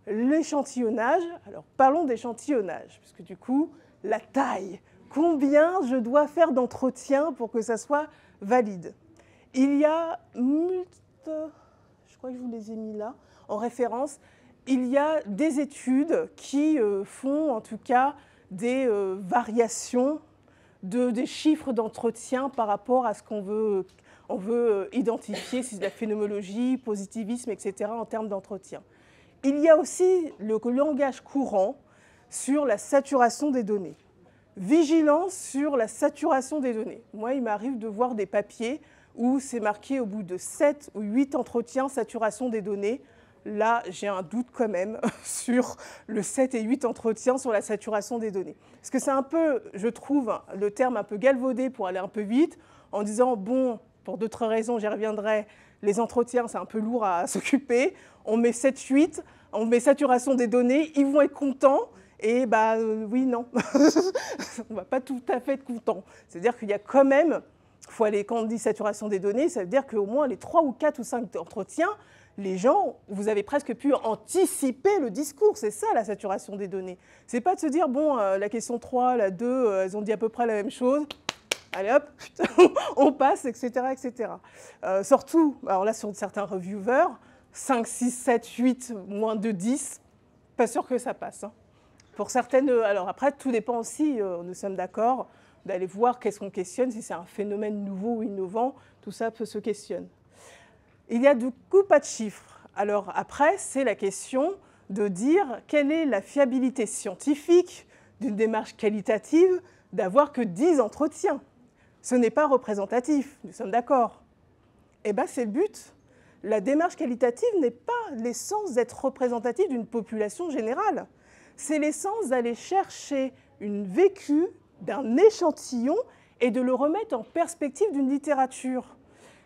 L'échantillonnage, alors parlons d'échantillonnage, parce que du coup, la taille, combien je dois faire d'entretien pour que ça soit valide. Il y a, je crois que je vous les ai mis là, en référence, il y a des études qui font en tout cas des variations des chiffres d'entretien par rapport à ce qu'on veut, identifier, si c'est de la phénoménologie, positivisme, etc., en termes d'entretien. Il y a aussi le langage courant sur la saturation des données. Vigilance sur la saturation des données. Moi, il m'arrive de voir des papiers où c'est marqué au bout de 7 ou 8 entretiens, saturation des données. Là, j'ai un doute quand même sur le 7 et 8 entretiens sur la saturation des données. Parce que c'est un peu, je trouve, le terme un peu galvaudé pour aller un peu vite, en disant, bon, pour d'autres raisons, j'y reviendrai, les entretiens, c'est un peu lourd à s'occuper, on met 7-8, on met saturation des données, ils vont être contents, et bah oui, non, on ne va pas tout à fait être content. C'est-à-dire qu'il y a quand même, faut aller, quand on dit saturation des données, ça veut dire qu'au moins les 3 ou 4 ou 5 entretiens, les gens, vous avez presque pu anticiper le discours. C'est ça, la saturation des données. Ce n'est pas de se dire, bon, la question 3, la 2, elles ont dit à peu près la même chose. Allez hop, on passe, etc. etc. Surtout, alors là, sur certains reviewers, 5, 6, 7, 8, moins de 10, pas sûr que ça passe. Hein. Pour certaines, alors après, tout dépend aussi, nous sommes d'accord, d'aller voir qu'est-ce qu'on questionne, si c'est un phénomène nouveau ou innovant, tout ça se questionne. Il y a du coup pas de chiffres. Alors après, c'est la question de dire quelle est la fiabilité scientifique d'une démarche qualitative d'avoir que 10 entretiens. Ce n'est pas représentatif, nous sommes d'accord. Eh bien, c'est le but. La démarche qualitative n'est pas l'essence d'être représentative d'une population générale. C'est l'essence d'aller chercher une vécue d'un échantillon et de le remettre en perspective d'une littérature.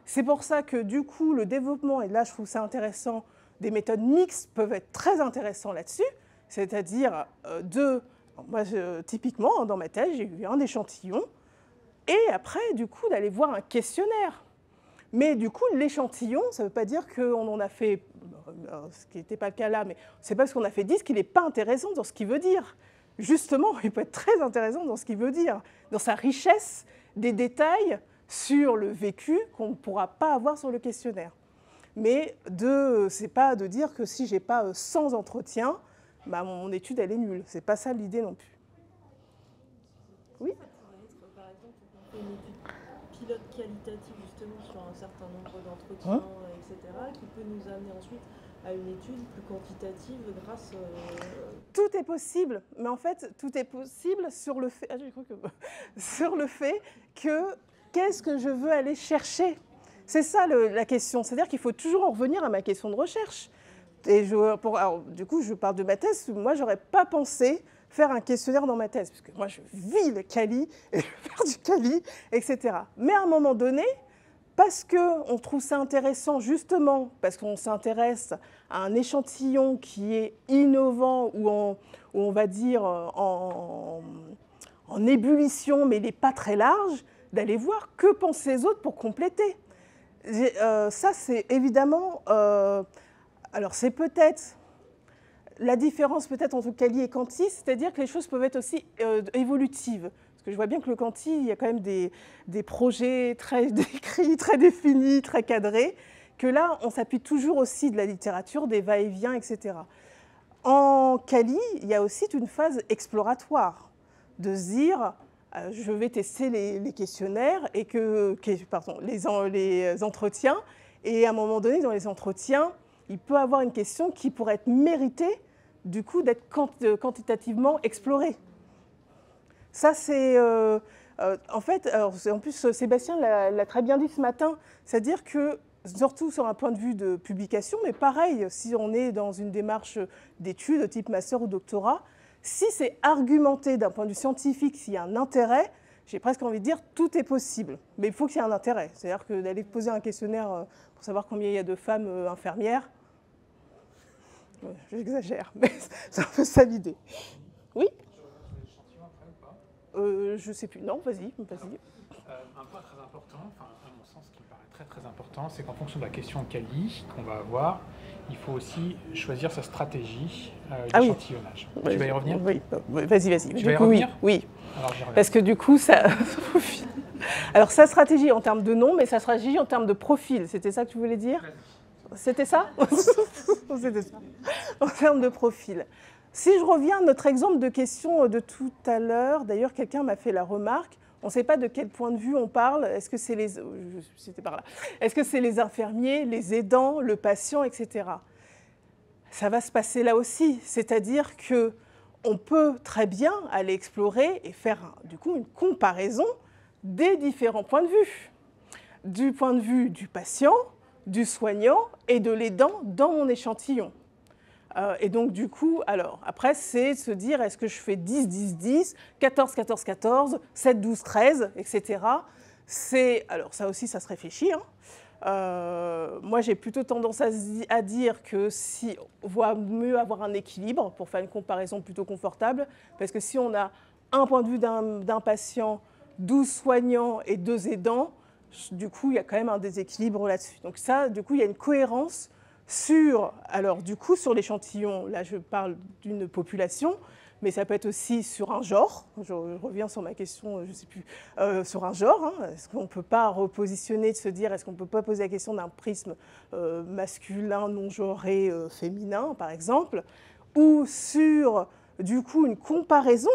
C'est pour ça que du coup, le développement, et là je trouve ça intéressant, des méthodes mixtes peuvent être très intéressants là-dessus, c'est-à-dire moi typiquement dans ma thèse, j'ai eu un échantillon, et après du coup d'aller voir un questionnaire. Mais du coup, l'échantillon, ça ne veut pas dire qu'on en a fait, ce qui n'était pas le cas là, mais c'est pas parce qu'on a fait 10 qu'il n'est pas intéressant dans ce qu'il veut dire. Justement, il peut être très intéressant dans ce qu'il veut dire, dans sa richesse des détails sur le vécu qu'on ne pourra pas avoir sur le questionnaire. Mais ce n'est pas de dire que si je n'ai pas 100 entretiens, bah, mon étude, elle est nulle. Ce n'est pas ça l'idée non plus. Oui ? Ça pourrait être, par exemple, on fait une étude pilote qualitative justement sur un certain nombre d'entretiens, etc., qui peut nous amener ensuite à une étude plus quantitative grâce... Tout est possible, mais en fait, tout est possible sur le fait, sur le fait que qu'est-ce que je veux aller chercher? C'est ça la question, c'est-à-dire qu'il faut toujours en revenir à ma question de recherche. Et alors, du coup, je parle de ma thèse, moi, je n'aurais pas pensé faire un questionnaire dans ma thèse, parce que moi, je vis le Cali, et je veux faire du Cali, etc. Mais à un moment donné, parce qu'on trouve ça intéressant, justement, parce qu'on s'intéresse à un échantillon qui est innovant, ou on va dire en ébullition, mais il n'est pas très large, d'aller voir que pensent les autres pour compléter. Ça, c'est évidemment... alors, c'est peut-être... La différence peut-être entre quali et quanti, c'est-à-dire que les choses peuvent être aussi évolutives. Parce que je vois bien que le quanti, il y a quand même des projets très décrits, très définis, très cadrés, que là, on s'appuie toujours aussi de la littérature, des va-et-vient, etc. En quali, il y a aussi une phase exploratoire, de se dire, je vais tester les questionnaires, et les entretiens, et à un moment donné, dans les entretiens, il peut y avoir une question qui pourrait être méritée, du coup, d'être quantitativement explorée. Ça, c'est... en fait, en plus, Sébastien l'a très bien dit ce matin, c'est-à-dire que, surtout sur un point de vue de publication, mais pareil, si on est dans une démarche d'études de type master ou doctorat, si c'est argumenté d'un point de vue scientifique, s'il y a un intérêt, j'ai presque envie de dire tout est possible. Mais il faut qu'il y ait un intérêt. C'est-à-dire que d'aller poser un questionnaire pour savoir combien il y a de femmes infirmières, j'exagère, mais c'est un peu ça l'idée. Oui ? Je ne sais plus. Non, vas-y. Un point très important, enfin, à mon sens, qui me paraît très très important, c'est qu'en fonction de la question de quali qu'on va avoir, il faut aussi choisir sa stratégie d'échantillonnage. Oui. Tu vas y revenir ? Oui, vas-y. Tu vas y revenir ? Oui. Alors, j'y reviens. Parce que du coup, ça... Alors, sa stratégie en termes de nom, mais sa stratégie en termes de profil, c'était ça que tu voulais dire ? C'était ça ? C'était ça. En termes de profil. Si je reviens à notre exemple de question de tout à l'heure, d'ailleurs, quelqu'un m'a fait la remarque, on ne sait pas de quel point de vue on parle. Est-ce que c'est les... C'était par là. Est-ce que c'est les infirmiers, les aidants, le patient, etc. Ça va se passer là aussi. C'est-à-dire qu'on peut très bien aller explorer et faire, du coup, une comparaison des différents points de vue. Du point de vue du patient, du soignant et de l'aidant dans mon échantillon. Et donc, du coup, alors, après, c'est se dire, est-ce que je fais 10, 10, 10, 14, 14, 14, 7, 12, 13, etc. Alors, ça aussi, ça se réfléchit. Moi, j'ai plutôt tendance à dire que si on vaut mieux avoir un équilibre pour faire une comparaison plutôt confortable, parce que si on a un point de vue d'un patient, 12 soignants et 2 aidants, du coup, il y a quand même un déséquilibre là-dessus. Donc ça, du coup, il y a une cohérence sur l'échantillon, là je parle d'une population, mais ça peut être aussi sur un genre, je reviens sur ma question, je ne sais plus, sur un genre, est-ce qu'on ne peut pas repositionner, de se dire, est-ce qu'on ne peut pas poser la question d'un prisme masculin, non-genré, féminin, par exemple, ou sur, du coup, une comparaison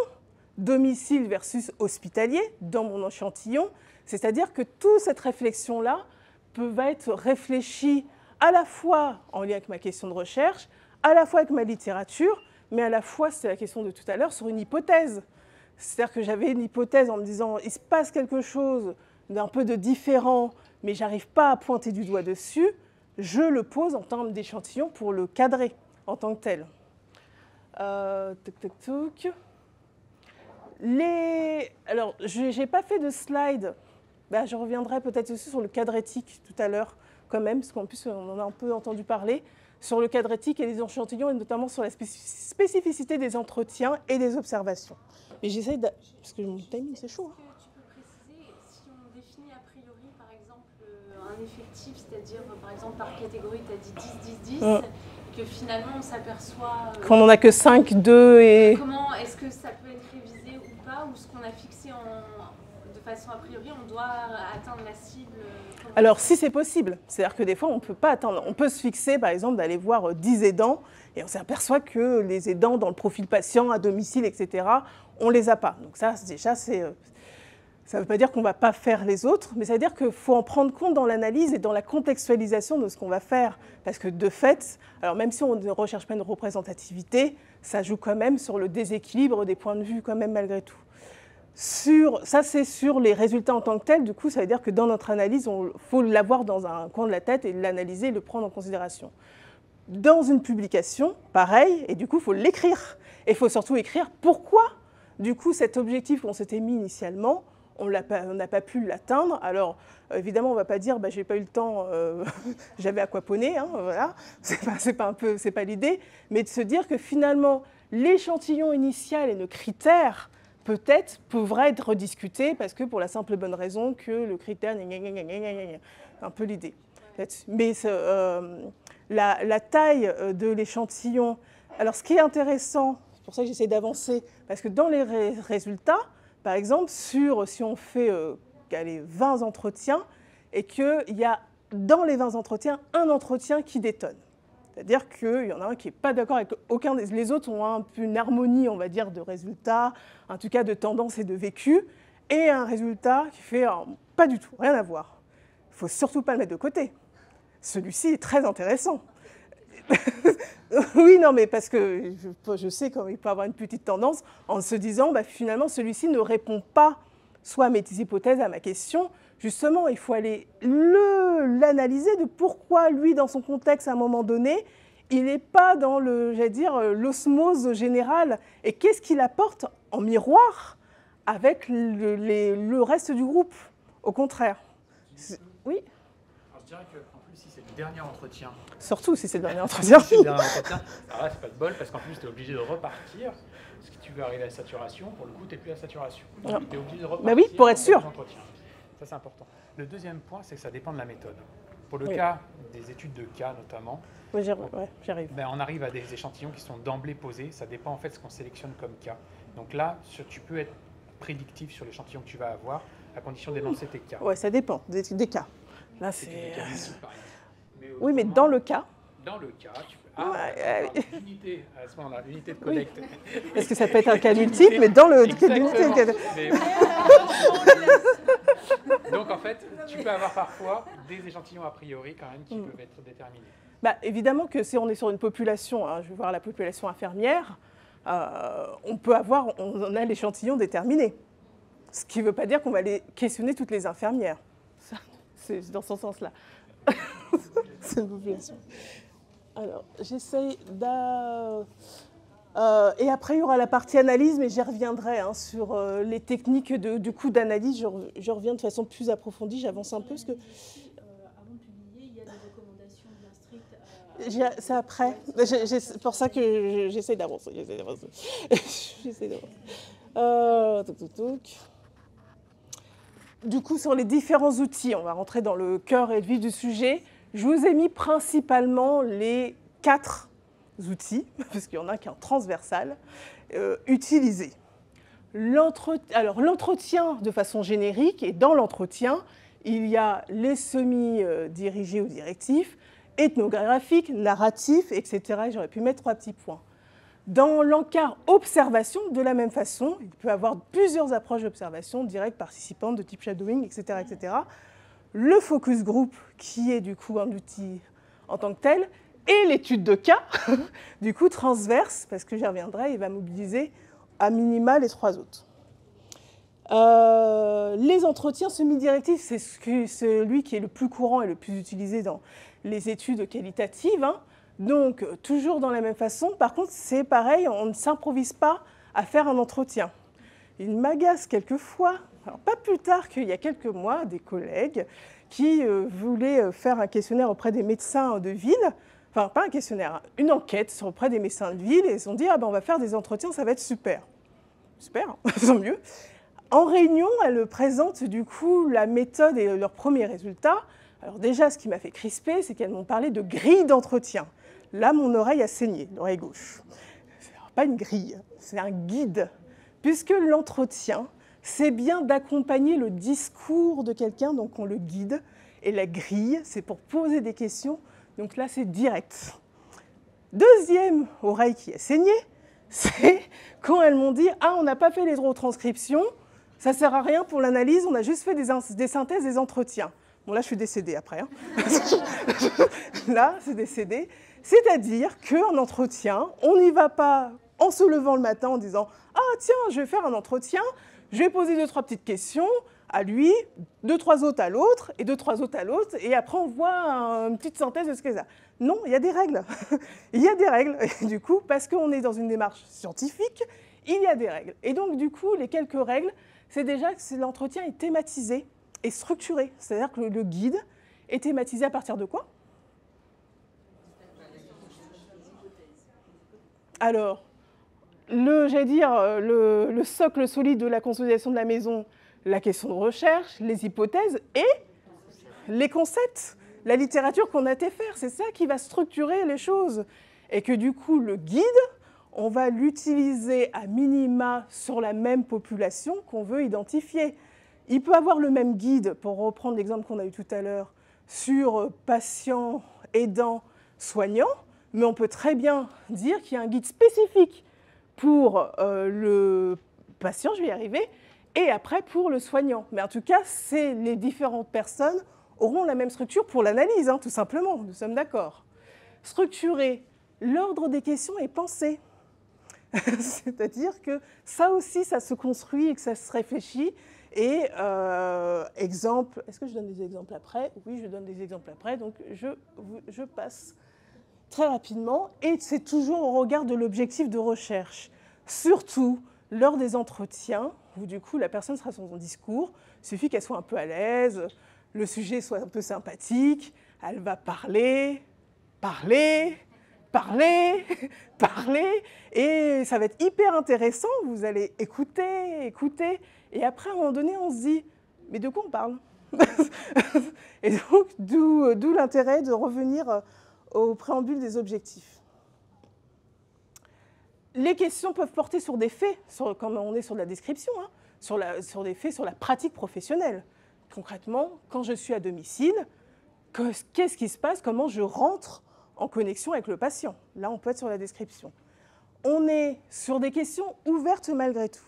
domicile versus hospitalier dans mon échantillon, c'est-à-dire que toute cette réflexion-là peut être réfléchie à la fois en lien avec ma question de recherche, à la fois avec ma littérature, mais à la fois, c'était la question de tout à l'heure, sur une hypothèse. C'est-à-dire que j'avais une hypothèse en me disant, il se passe quelque chose d'un peu de différent, mais je n'arrive pas à pointer du doigt dessus, je le pose en termes d'échantillon pour le cadrer en tant que tel. Alors, je n'ai pas fait de slide, je reviendrai peut-être aussi sur le cadre éthique tout à l'heure, quand même, parce qu'en plus, on en a un peu entendu parler, sur le cadre éthique et les échantillons, et notamment sur la spécificité des entretiens et des observations. Mais j'essaie de... Parce que mon timing, c'est chaud. Tu peux préciser, si on définit a priori, par exemple, un effectif, c'est-à-dire, par exemple, par catégorie, tu as dit 10, 10, 10, et que finalement, on s'aperçoit... qu'on n'en a que 5, 2 et... Comment est-ce que ça peut être révisé ou pas, ou ce qu'on a fixé de façon a priori, on doit atteindre la cible? Alors, si c'est possible, c'est-à-dire que des fois, on ne peut pas attendre. On peut se fixer, par exemple, d'aller voir 10 aidants, et on s'aperçoit que les aidants dans le profil patient, à domicile, etc., on ne les a pas. Donc ça, déjà, ça ne veut pas dire qu'on ne va pas faire les autres, mais ça veut dire qu'il faut en prendre compte dans l'analyse et dans la contextualisation de ce qu'on va faire. Parce que de fait, alors même si on ne recherche pas une représentativité, ça joue quand même sur le déséquilibre des points de vue, quand même, malgré tout. Ça, c'est sur les résultats en tant que tels. Du coup, ça veut dire que dans notre analyse, il faut l'avoir dans un coin de la tête et l'analyser et le prendre en considération. Dans une publication, pareil, et du coup, il faut l'écrire. Et il faut surtout écrire pourquoi, du coup, cet objectif qu'on s'était mis initialement, on n'a pas pu l'atteindre. Alors, évidemment, on ne va pas dire j'ai pas eu le temps, j'avais aquaponé, voilà. C'est pas l'idée, mais de se dire que finalement, l'échantillon initial et nos critères peut-être pourrait être rediscuté parce que pour la simple et bonne raison que le critère, c'est un peu l'idée. Mais la taille de l'échantillon, alors ce qui est intéressant, c'est pour ça que j'essaie d'avancer, parce que dans les résultats, par exemple, si on fait 20 entretiens et qu'il y a dans les 20 entretiens un entretien qui détonne. C'est-à-dire qu'il y en a un qui n'est pas d'accord avec aucun des... Les autres ont un peu une harmonie, on va dire, de résultats, en tout cas de tendances et de vécu, et un résultat qui fait pas du tout, rien à voir. Il ne faut surtout pas le mettre de côté. Celui-ci est très intéressant. Oui, non, mais parce que je sais qu'il peut avoir une petite tendance en se disant, finalement, celui-ci ne répond pas soit à mes hypothèses, à ma question. Justement, il faut aller l'analyser de pourquoi, lui, dans son contexte, à un moment donné, il n'est pas dans l'osmose générale. Et qu'est-ce qu'il apporte en miroir avec le reste du groupe, au contraire. Oui. Alors, je dirais qu'en plus, si c'est le dernier entretien, surtout si c'est le dernier entretien. si c'est le dernier entretien, alors là, c'est pas de bol, parce qu'en plus, tu es obligé de repartir. Parce que tu vas arriver à la saturation, pour le coup, tu n'es plus à saturation. Donc, tu es obligé de repartir. Bah oui, pour être sûr. Ça, c'est important. Le deuxième point, c'est que ça dépend de la méthode. Pour le cas des études de cas, notamment, oui, j'arrive. Ben, on arrive à des échantillons qui sont d'emblée posés. Ça dépend en fait de ce qu'on sélectionne comme cas. Donc là, tu peux être prédictif sur l'échantillon que tu vas avoir, à condition d'énoncer tes cas. Oui, ça dépend des cas. Là, c'est... Des cas multiples, par exemple. Oui, mais dans le cas... Dans le cas, tu peux... Unité, à ce moment-là, unité de collecte. Oui. Est-ce que ça peut être un cas multiple, mais dans le cas d'unité de collecte. Donc en fait, tu peux avoir parfois des échantillons a priori quand même qui peuvent être déterminés. Bah, évidemment que si on est sur une population, je vais voir la population infirmière, on a l'échantillon déterminé. Ce qui ne veut pas dire qu'on va aller questionner toutes les infirmières. C'est dans ce sens-là. C'est une population. Alors, j'essaye et après, il y aura la partie analyse, mais j'y reviendrai sur les techniques du coup d'analyse. Je reviens de façon plus approfondie, j'avance un peu. Parce que... avant de publier, il y a des recommandations bien strictes. C'est après. C'est pour ça que j'essaie d'avancer. Du coup, sur les différents outils, on va rentrer dans le cœur et le vif du sujet. Je vous ai mis principalement les 4 outils, parce qu'il y en a qu'un transversal, utilisés. Alors, l'entretien de façon générique, et dans l'entretien, il y a les semi-dirigés ou directifs, ethnographiques, narratifs, etc. J'aurais pu mettre 3 petits points. Dans l'encart observation, de la même façon, il peut y avoir plusieurs approches d'observation, directe, participante, de type shadowing, etc., etc. Le focus group, qui est du coup un outil en tant que tel, et l'étude de cas, du coup transverse, parce que j'y reviendrai, il va mobiliser à minima les 3 autres. Les entretiens semi-directifs, c'est celui qui est le plus courant et le plus utilisé dans les études qualitatives. Donc, toujours dans la même façon. Par contre, c'est pareil, on ne s'improvise pas à faire un entretien. Il m'agace quelquefois, alors pas plus tard qu'il y a quelques mois, des collègues qui voulaient faire un questionnaire auprès des médecins de ville, enfin pas un questionnaire, une enquête auprès des médecins de ville, et ils se sont dit, on va faire des entretiens, ça va être super. Super, tant mieux. En réunion, elles présentent du coup la méthode et leurs premiers résultats. Alors déjà, ce qui m'a fait crisper, c'est qu'elles m'ont parlé de grille d'entretien. Là, mon oreille a saigné, l'oreille gauche. C'est pas une grille, c'est un guide. Puisque l'entretien, c'est bien d'accompagner le discours de quelqu'un, donc on le guide. Et la grille, c'est pour poser des questions, donc là, c'est direct. Deuxième oreille qui a saigné, c'est quand elles m'ont dit « Ah, on n'a pas fait les retranscriptions, ça ne sert à rien pour l'analyse, on a juste fait des synthèses des entretiens. » Bon, là, je suis décédée après. Là, c'est décédé. C'est-à-dire qu'en entretien, on n'y va pas en se levant le matin en disant « Ah, tiens, je vais faire un entretien, je vais poser 2-3 petites questions à lui, 2-3 autres à l'autre, et 2-3 autres à l'autre, et après, on voit une petite synthèse de ce que c'est. » Non, il y a des règles. Il y a des règles. Et du coup, parce qu'on est dans une démarche scientifique, il y a des règles. Et donc, du coup, les quelques règles, c'est déjà que l'entretien est thématisé et structuré. C'est-à-dire que le guide est thématisé à partir de quoi? Alors, le socle solide de la consolidation de la maison, la question de recherche, les hypothèses et les concepts, la littérature qu'on a été faire. C'est ça qui va structurer les choses. Et que du coup, le guide, on va l'utiliser à minima sur la même population qu'on veut identifier. Il peut avoir le même guide, pour reprendre l'exemple qu'on a eu tout à l'heure, sur patients, aidants, soignants, mais on peut très bien dire qu'il y a un guide spécifique pour le patient, je vais y arriver, et après pour le soignant. Mais en tout cas, les différentes personnes auront la même structure pour l'analyse, tout simplement, nous sommes d'accord. Structurer, l'ordre des questions est pensé. C'est-à-dire que ça aussi, ça se construit et que ça se réfléchit. Et exemple, est-ce que je donne des exemples après? Oui, je donne des exemples après, donc je passe très rapidement. Et c'est toujours au regard de l'objectif de recherche. Surtout, lors des entretiens, où du coup la personne sera sur son discours, il suffit qu'elle soit un peu à l'aise, le sujet soit un peu sympathique, elle va parler, parler, parler, parler, et ça va être hyper intéressant, vous allez écouter, écouter, et après à un moment donné on se dit, mais de quoi on parle? Et donc d'où l'intérêt de revenir au préambule des objectifs. Les questions peuvent porter sur des faits, quand on est sur de la description, hein, sur des faits, sur la pratique professionnelle. Concrètement, quand je suis à domicile, qu'est-ce qui se passe? Comment je rentre en connexion avec le patient? Là, on peut être sur la description. On est sur des questions ouvertes malgré tout.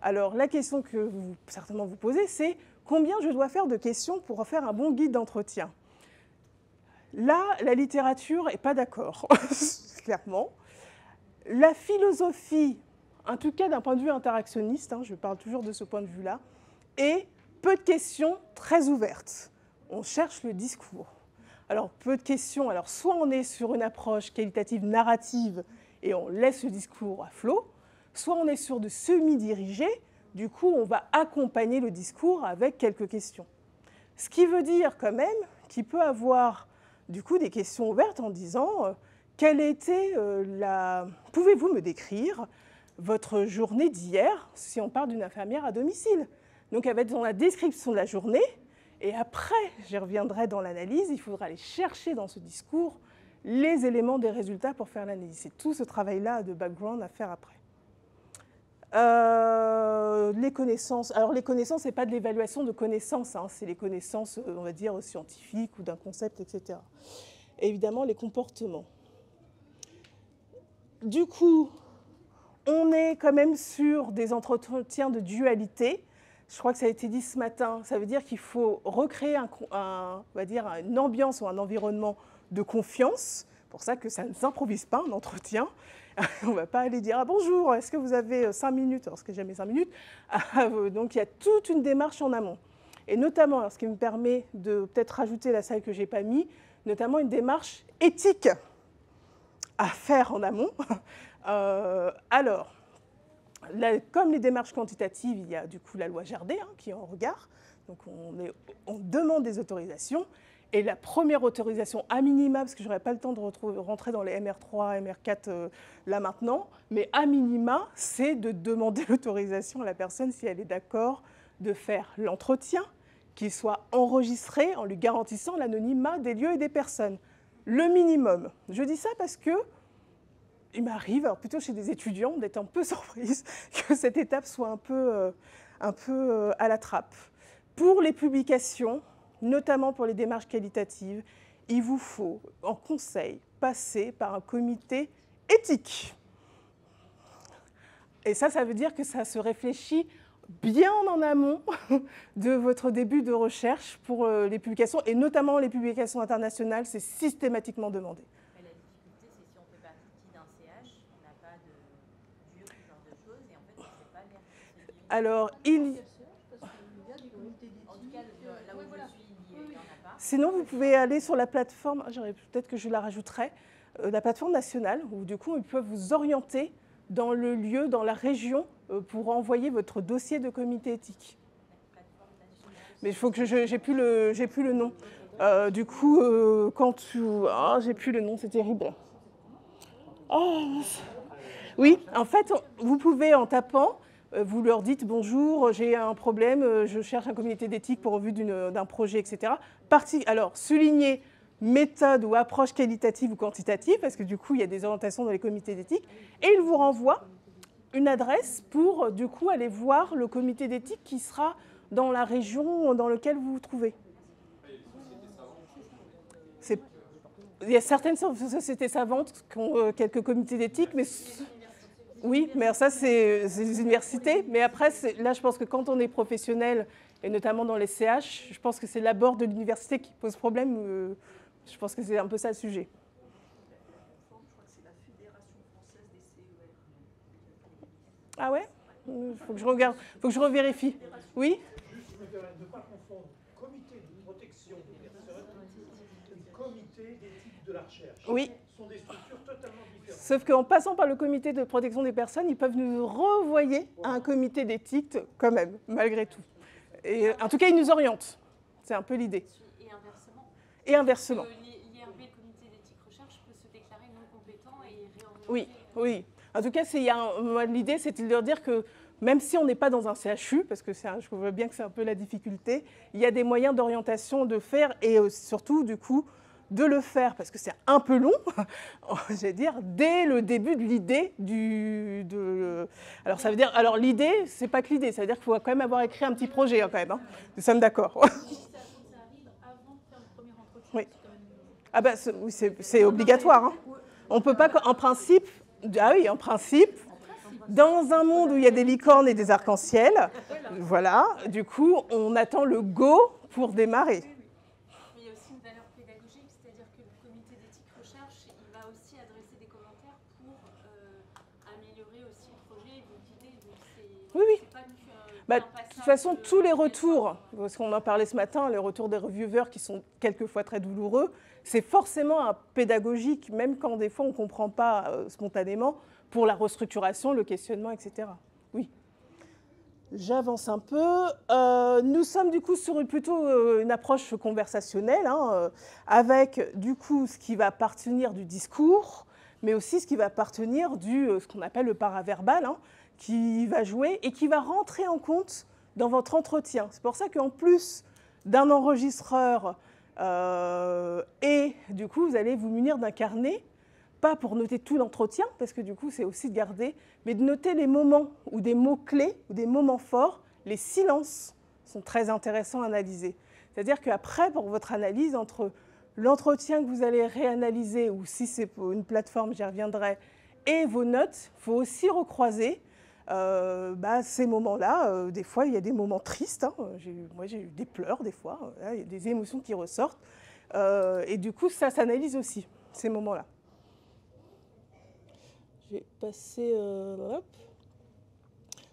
Alors, la question que vous certainement vous posez, c'est combien je dois faire de questions pour faire un bon guide d'entretien? Là, la littérature n'est pas d'accord, clairement. La philosophie, en tout cas d'un point de vue interactionniste, hein, je parle toujours de ce point de vue-là, est peu de questions très ouvertes. On cherche le discours. Alors, peu de questions, alors soit on est sur une approche qualitative narrative et on laisse le discours à flot, soit on est sur de semi-dirigé, du coup on va accompagner le discours avec quelques questions. Ce qui veut dire quand même qu'il peut avoir du coup des questions ouvertes en disant quelle était Pouvez-vous me décrire votre journée d'hier si on parle d'une infirmière à domicile? Donc elle va être dans la description de la journée, et après, j'y reviendrai dans l'analyse, il faudra aller chercher dans ce discours les éléments des résultats pour faire l'analyse. C'est tout ce travail-là de background à faire après. Les connaissances. Alors les connaissances, ce n'est pas de l'évaluation de connaissances, hein, c'est les connaissances, on va dire, scientifiques ou d'un concept, etc. Et évidemment, les comportements. Du coup, on est quand même sur des entretiens de dualité. Je crois que ça a été dit ce matin. Ça veut dire qu'il faut recréer on va dire une ambiance ou un environnement de confiance. C'est pour ça que ça ne s'improvise pas, un entretien. On ne va pas aller dire « Ah, bonjour, est-ce que vous avez 5 minutes ?» Alors, ce que jamais 5 minutes. Donc, il y a toute une démarche en amont. Et notamment, alors, ce qui me permet de peut-être rajouter la salle que je n'ai pas mis, notamment une démarche éthique à faire en amont. Alors, comme les démarches quantitatives, il y a du coup la loi Jardé qui est en regard. Donc, on demande des autorisations. Et la première autorisation à minima, parce que je n'aurai pas le temps de rentrer dans les MR3, MR4 là maintenant, mais à minima, c'est de demander l'autorisation à la personne si elle est d'accord de faire l'entretien, qu'il soit enregistré en lui garantissant l'anonymat des lieux et des personnes. Le minimum. Je dis ça parce que il m'arrive, alors plutôt chez des étudiants, d'être un peu surprise que cette étape soit un peu à la trappe. Pour les publications, notamment pour les démarches qualitatives, il vous faut, en conseil, passer par un comité éthique. Et ça veut dire que ça se réfléchit bien en amont de votre début de recherche pour les publications, et notamment les publications internationales, c'est systématiquement demandé. Mais la difficulté, c'est si on fait partie d'un CH, on n'a pas de lieu, ce genre de choses, et en fait, on ne sait pas lire. Alors, En tout cas, là où je suis, il n'y en a pas. Sinon, vous pouvez aller sur la plateforme, peut-être que je la rajouterai, la plateforme nationale, où du coup, ils peuvent vous orienter dans le lieu, dans la région, pour envoyer votre dossier de comité éthique. Mais il faut que j'ai plus le nom. Du coup, j'ai plus le nom, c'est terrible. Oh, oui, en fait, vous pouvez, en tapant, vous leur dites « Bonjour, j'ai un problème, je cherche un comité d'éthique pour revue d'un projet, etc. » Alors, soulignez méthode ou approche qualitative ou quantitative, parce que du coup, il y a des orientations dans les comités d'éthique, et ils vous renvoient une adresse pour, du coup, aller voir le comité d'éthique qui sera dans la région dans laquelle vous vous trouvez. Il y a certaines sociétés savantes qui ont quelques comités d'éthique, mais... Oui, mais ça, c'est les universités. Mais après, là, je pense que quand on est professionnel, et notamment dans les CH, je pense que c'est l'abord de l'université qui pose problème. Je pense que c'est un peu ça le sujet. Je crois que c'est la Fédération française des CER. Ah ouais? Il faut que je regarde, il faut que je revérifie. Oui? Juste ne pas confondre comité de protection des personnes et comité d'éthique de la recherche. Oui. Ce sont des structures totalement différentes. Sauf qu'en passant par le comité de protection des personnes, ils peuvent nous renvoyer à un comité d'éthique quand même, malgré tout. Et en tout cas, ils nous orientent. C'est un peu l'idée. Et inversement. Et inversement. L'IRB, le comité d'éthique recherche, peut se déclarer non compétent et réorienter. Oui, oui. En tout cas, l'idée, c'était de leur dire que même si on n'est pas dans un CHU, parce que je vois bien que c'est un peu la difficulté, il y a des moyens d'orientation de faire et surtout, du coup, de le faire, parce que c'est un peu long, j'allais dire, dès le début de l'idée Alors, ça veut dire... Alors, l'idée, c'est pas que l'idée, ça veut dire qu'il faut quand même avoir écrit un petit projet, hein, quand même. Hein. Nous sommes d'accord. Ça arrive avant de faire le premier entretien. Oui. Ah ben, c'est obligatoire. Hein. On peut pas... En principe... Ah oui, en principe... Dans un monde où il y a des licornes et des arcs-en-ciel, voilà, du coup, on attend le go pour démarrer. Il y a aussi une valeur pédagogique, c'est-à-dire que le comité d'éthique recherche, il va aussi adresser des commentaires pour améliorer aussi le projet, vos idées. Oui, oui. Pas De toute façon, tous les retours, parce qu'on en parlait ce matin, les retours des reviewers qui sont quelquefois très douloureux, c'est forcément un pédagogique, même quand des fois on ne comprend pas spontanément, pour la restructuration, le questionnement, etc. Oui. J'avance un peu. Nous sommes du coup sur plutôt une approche conversationnelle, hein, avec du coup ce qui va appartenir du discours, mais aussi ce qui va appartenir ce qu'on appelle le paraverbal, hein, qui va jouer et qui va rentrer en compte dans votre entretien. C'est pour ça qu'en plus d'un enregistreur et du coup vous allez vous munir d'un carnet, pas pour noter tout l'entretien, parce que du coup, c'est aussi de garder, mais de noter les moments ou des mots-clés ou des moments forts. Les silences sont très intéressants à analyser. C'est-à-dire qu'après, pour votre analyse, entre l'entretien que vous allez réanalyser, ou si c'est pour une plateforme, j'y reviendrai, et vos notes, il faut aussi recroiser ces moments-là. Des fois, il y a des moments tristes. Hein. Moi, j'ai eu des pleurs, des fois. Il y a des émotions qui ressortent. Et du coup, ça s'analyse aussi, ces moments-là. Je vais passer... hop.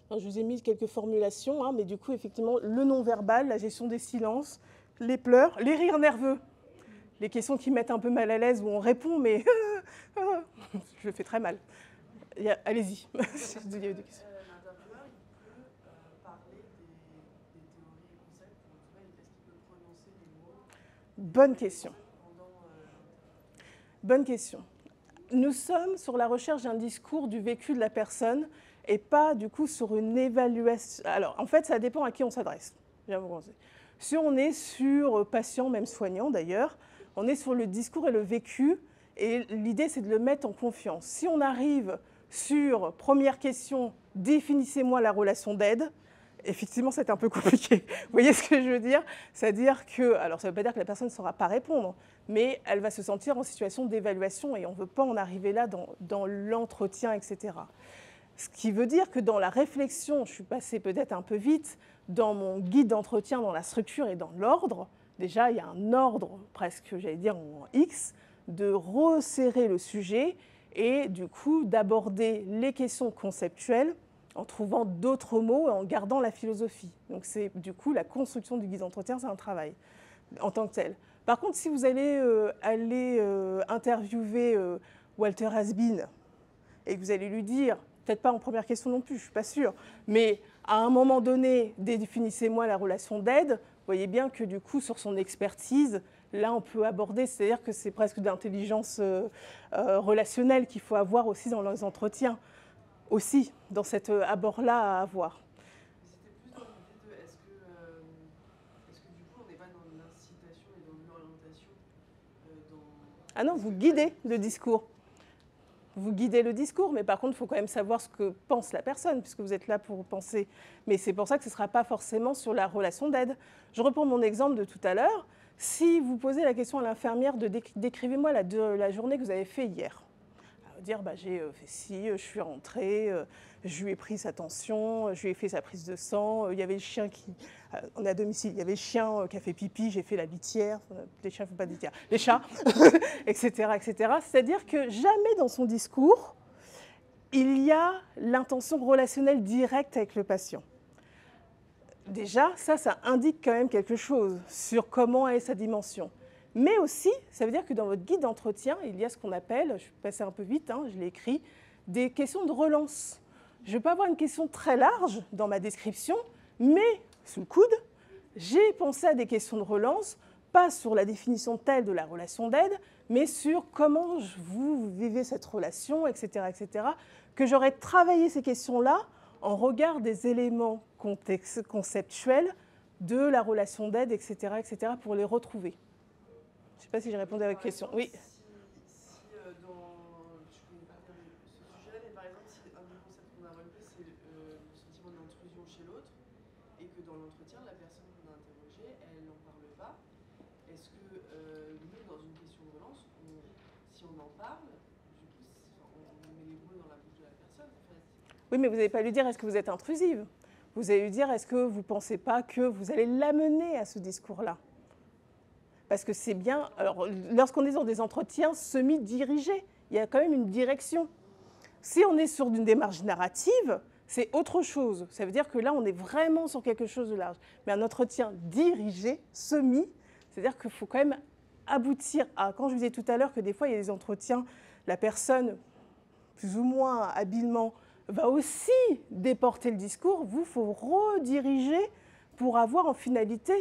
Alors, je vous ai mis quelques formulations, hein, mais du coup, effectivement, le non-verbal, la gestion des silences, les pleurs, les rires nerveux, les questions qui mettent un peu mal à l'aise, où on répond, mais je le fais très mal. Allez-y. L'intervieweur, il peut parler des théories et concepts, en tout cas, est-ce qu'il peut prononcer les mots? Bonne question. Bonne question. Nous sommes sur la recherche d'un discours du vécu de la personne et pas du coup sur une évaluation. Alors en fait, ça dépend à qui on s'adresse. Si on est sur patient, même soignant d'ailleurs, on est sur le discours et le vécu et l'idée c'est de le mettre en confiance. Si on arrive sur première question, définissez-moi la relation d'aide, effectivement c'est un peu compliqué. Vous voyez ce que je veux dire? C'est-à-dire que, alors ça ne veut pas dire que la personne ne saura pas répondre, mais elle va se sentir en situation d'évaluation et on ne veut pas en arriver là dans l'entretien, etc. Ce qui veut dire que dans la réflexion, je suis passée peut-être un peu vite, dans mon guide d'entretien, dans la structure et dans l'ordre, déjà il y a un ordre presque, j'allais dire en X, de resserrer le sujet et du coup d'aborder les questions conceptuelles en trouvant d'autres mots et en gardant la philosophie. Donc c'est du coup la construction du guide d'entretien, c'est un travail en tant que tel. Par contre, si vous allez interviewer Walter Hasbin et que vous allez lui dire, peut-être pas en première question non plus, je ne suis pas sûre, mais à un moment donné, définissez-moi la relation d'aide, vous voyez bien que du coup, sur son expertise, là, on peut aborder, c'est-à-dire que c'est presque d'intelligence relationnelle qu'il faut avoir aussi dans les entretiens, aussi, dans cet abord-là à avoir. C'était plus dans l'idée de, est-ce que du coup, on n'est pas dans l'incitation et dans l'orientation Ah non, vous guidez le discours. Vous guidez le discours, mais par contre, il faut quand même savoir ce que pense la personne, puisque vous êtes là pour penser. Mais c'est pour ça que ce ne sera pas forcément sur la relation d'aide. Je reprends mon exemple de tout à l'heure. Si vous posez la question à l'infirmière de décrivez-moi la journée que vous avez faite hier. Elle va dire, j'ai fait ci, je suis rentrée, je lui ai pris sa tension, je lui ai fait sa prise de sang, il y avait le chien qui... On est à domicile, il y avait le chien qui a fait pipi, j'ai fait la litière, les chiens ne font pas de litière, les chats, etc., etc. C'est-à-dire que jamais dans son discours, il y a l'intention relationnelle directe avec le patient. Déjà, ça indique quand même quelque chose sur comment est sa dimension. Mais aussi, ça veut dire que dans votre guide d'entretien, il y a ce qu'on appelle, je suis passée un peu vite, hein, je l'ai écrit, des questions de relance. Je peux avoir une question très large dans ma description, mais sous le coude, j'ai pensé à des questions de relance, pas sur la définition telle de la relation d'aide, mais sur comment vous vivez cette relation, etc., etc., que j'aurais travaillé ces questions-là en regard des éléments conceptuels de la relation d'aide, etc., etc., pour les retrouver. Je ne sais pas si j'ai répondu à votre question. Oui. Je connais pas bien ce sujet-là, mais par exemple, si un des concepts qu'on a relevé, c'est le sentiment d'intrusion chez l'autre, et que dans l'entretien, la personne qu'on a interrogée, elle n'en parle pas. Est-ce que nous, dans une question de relance, si on en parle, du coup, on met les mots dans la bouche de la personne, en fait. Oui, mais vous n'allez pas lui dire est-ce que vous êtes intrusive. Vous allez lui dire est-ce que vous ne pensez pas que vous allez l'amener à ce discours-là. Parce que c'est bien, alors lorsqu'on est dans des entretiens semi-dirigés, il y a quand même une direction. Si on est sur une démarche narrative, c'est autre chose. Ça veut dire que là, on est vraiment sur quelque chose de large. Mais un entretien dirigé, semi, c'est-à-dire qu'il faut quand même aboutir à... Quand je vous disais tout à l'heure que des fois, il y a des entretiens, la personne, plus ou moins habilement, va aussi déporter le discours. Vous, il faut rediriger pour avoir en finalité...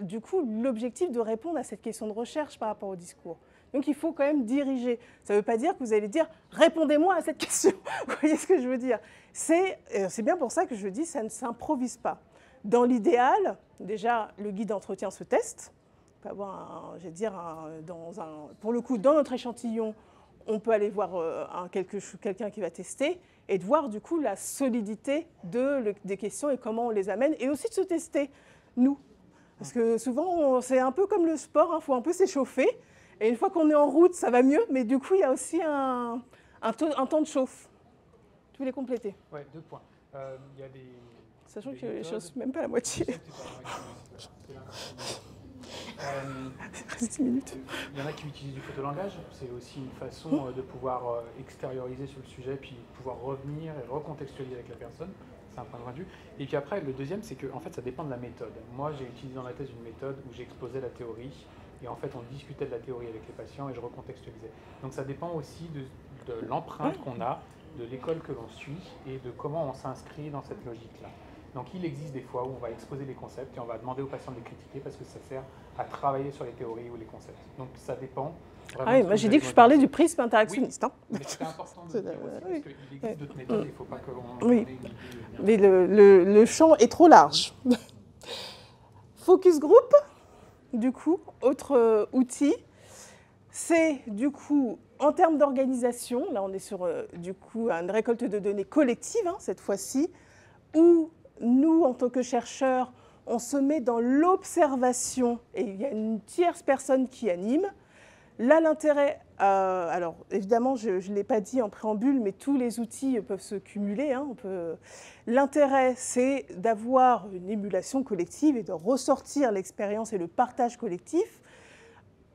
du coup, l'objectif de répondre à cette question de recherche par rapport au discours. Donc, il faut quand même diriger. Ça ne veut pas dire que vous allez dire « répondez-moi à cette question ». Vous voyez ce que je veux dire? C'est bien pour ça que je dis « ça ne s'improvise pas ». Dans l'idéal, déjà, le guide d'entretien se teste. On peut avoir, pour le coup, dans notre échantillon, on peut aller voir quelqu'un qui va tester et de voir, du coup, la solidité des questions et comment on les amène, et aussi de se tester, nous. Parce que souvent, c'est un peu comme le sport, il faut un peu s'échauffer. Et une fois qu'on est en route, ça va mieux. Mais du coup, il y a aussi un temps de chauffe. Tu les compléter. Oui, 2 points. Il y a des... Sachant que je ne chauffe même pas la moitié. Reste 10 minutes. Il y en a qui utilisent du photolangage. C'est aussi une façon de pouvoir extérioriser sur le sujet, puis pouvoir revenir et recontextualiser avec la personne. C'est un point de vue. Et puis après, le deuxième, c'est que en fait, ça dépend de la méthode. Moi, j'ai utilisé dans ma thèse une méthode où j'exposais la théorie, et en fait, on discutait de la théorie avec les patients, et je recontextualisais. Donc ça dépend aussi de l'empreinte qu'on a, de l'école que l'on suit, et de comment on s'inscrit dans cette logique-là. Donc il existe des fois où on va exposer les concepts, et on va demander aux patients de les critiquer, parce que ça sert à travailler sur les théories ou les concepts. Donc ça dépend. Ah oui, moi j'ai dit que je parlais du prisme interactionniste. Oui, mais c'est important de le dire aussi, parce qu'il existe d'autres méthodes, il ne faut pas qu'on... Oui, mais le champ est trop large. Focus group, du coup, autre outil, c'est du coup, en termes d'organisation, là on est sur du coup une récolte de données collective, hein, cette fois-ci, où nous, en tant que chercheurs, on se met dans l'observation et il y a une tierce personne qui anime. Là, l'intérêt, alors évidemment, je ne l'ai pas dit en préambule, mais tous les outils peuvent se cumuler. Hein, l'intérêt, c'est d'avoir une émulation collective et de ressortir l'expérience et le partage collectif.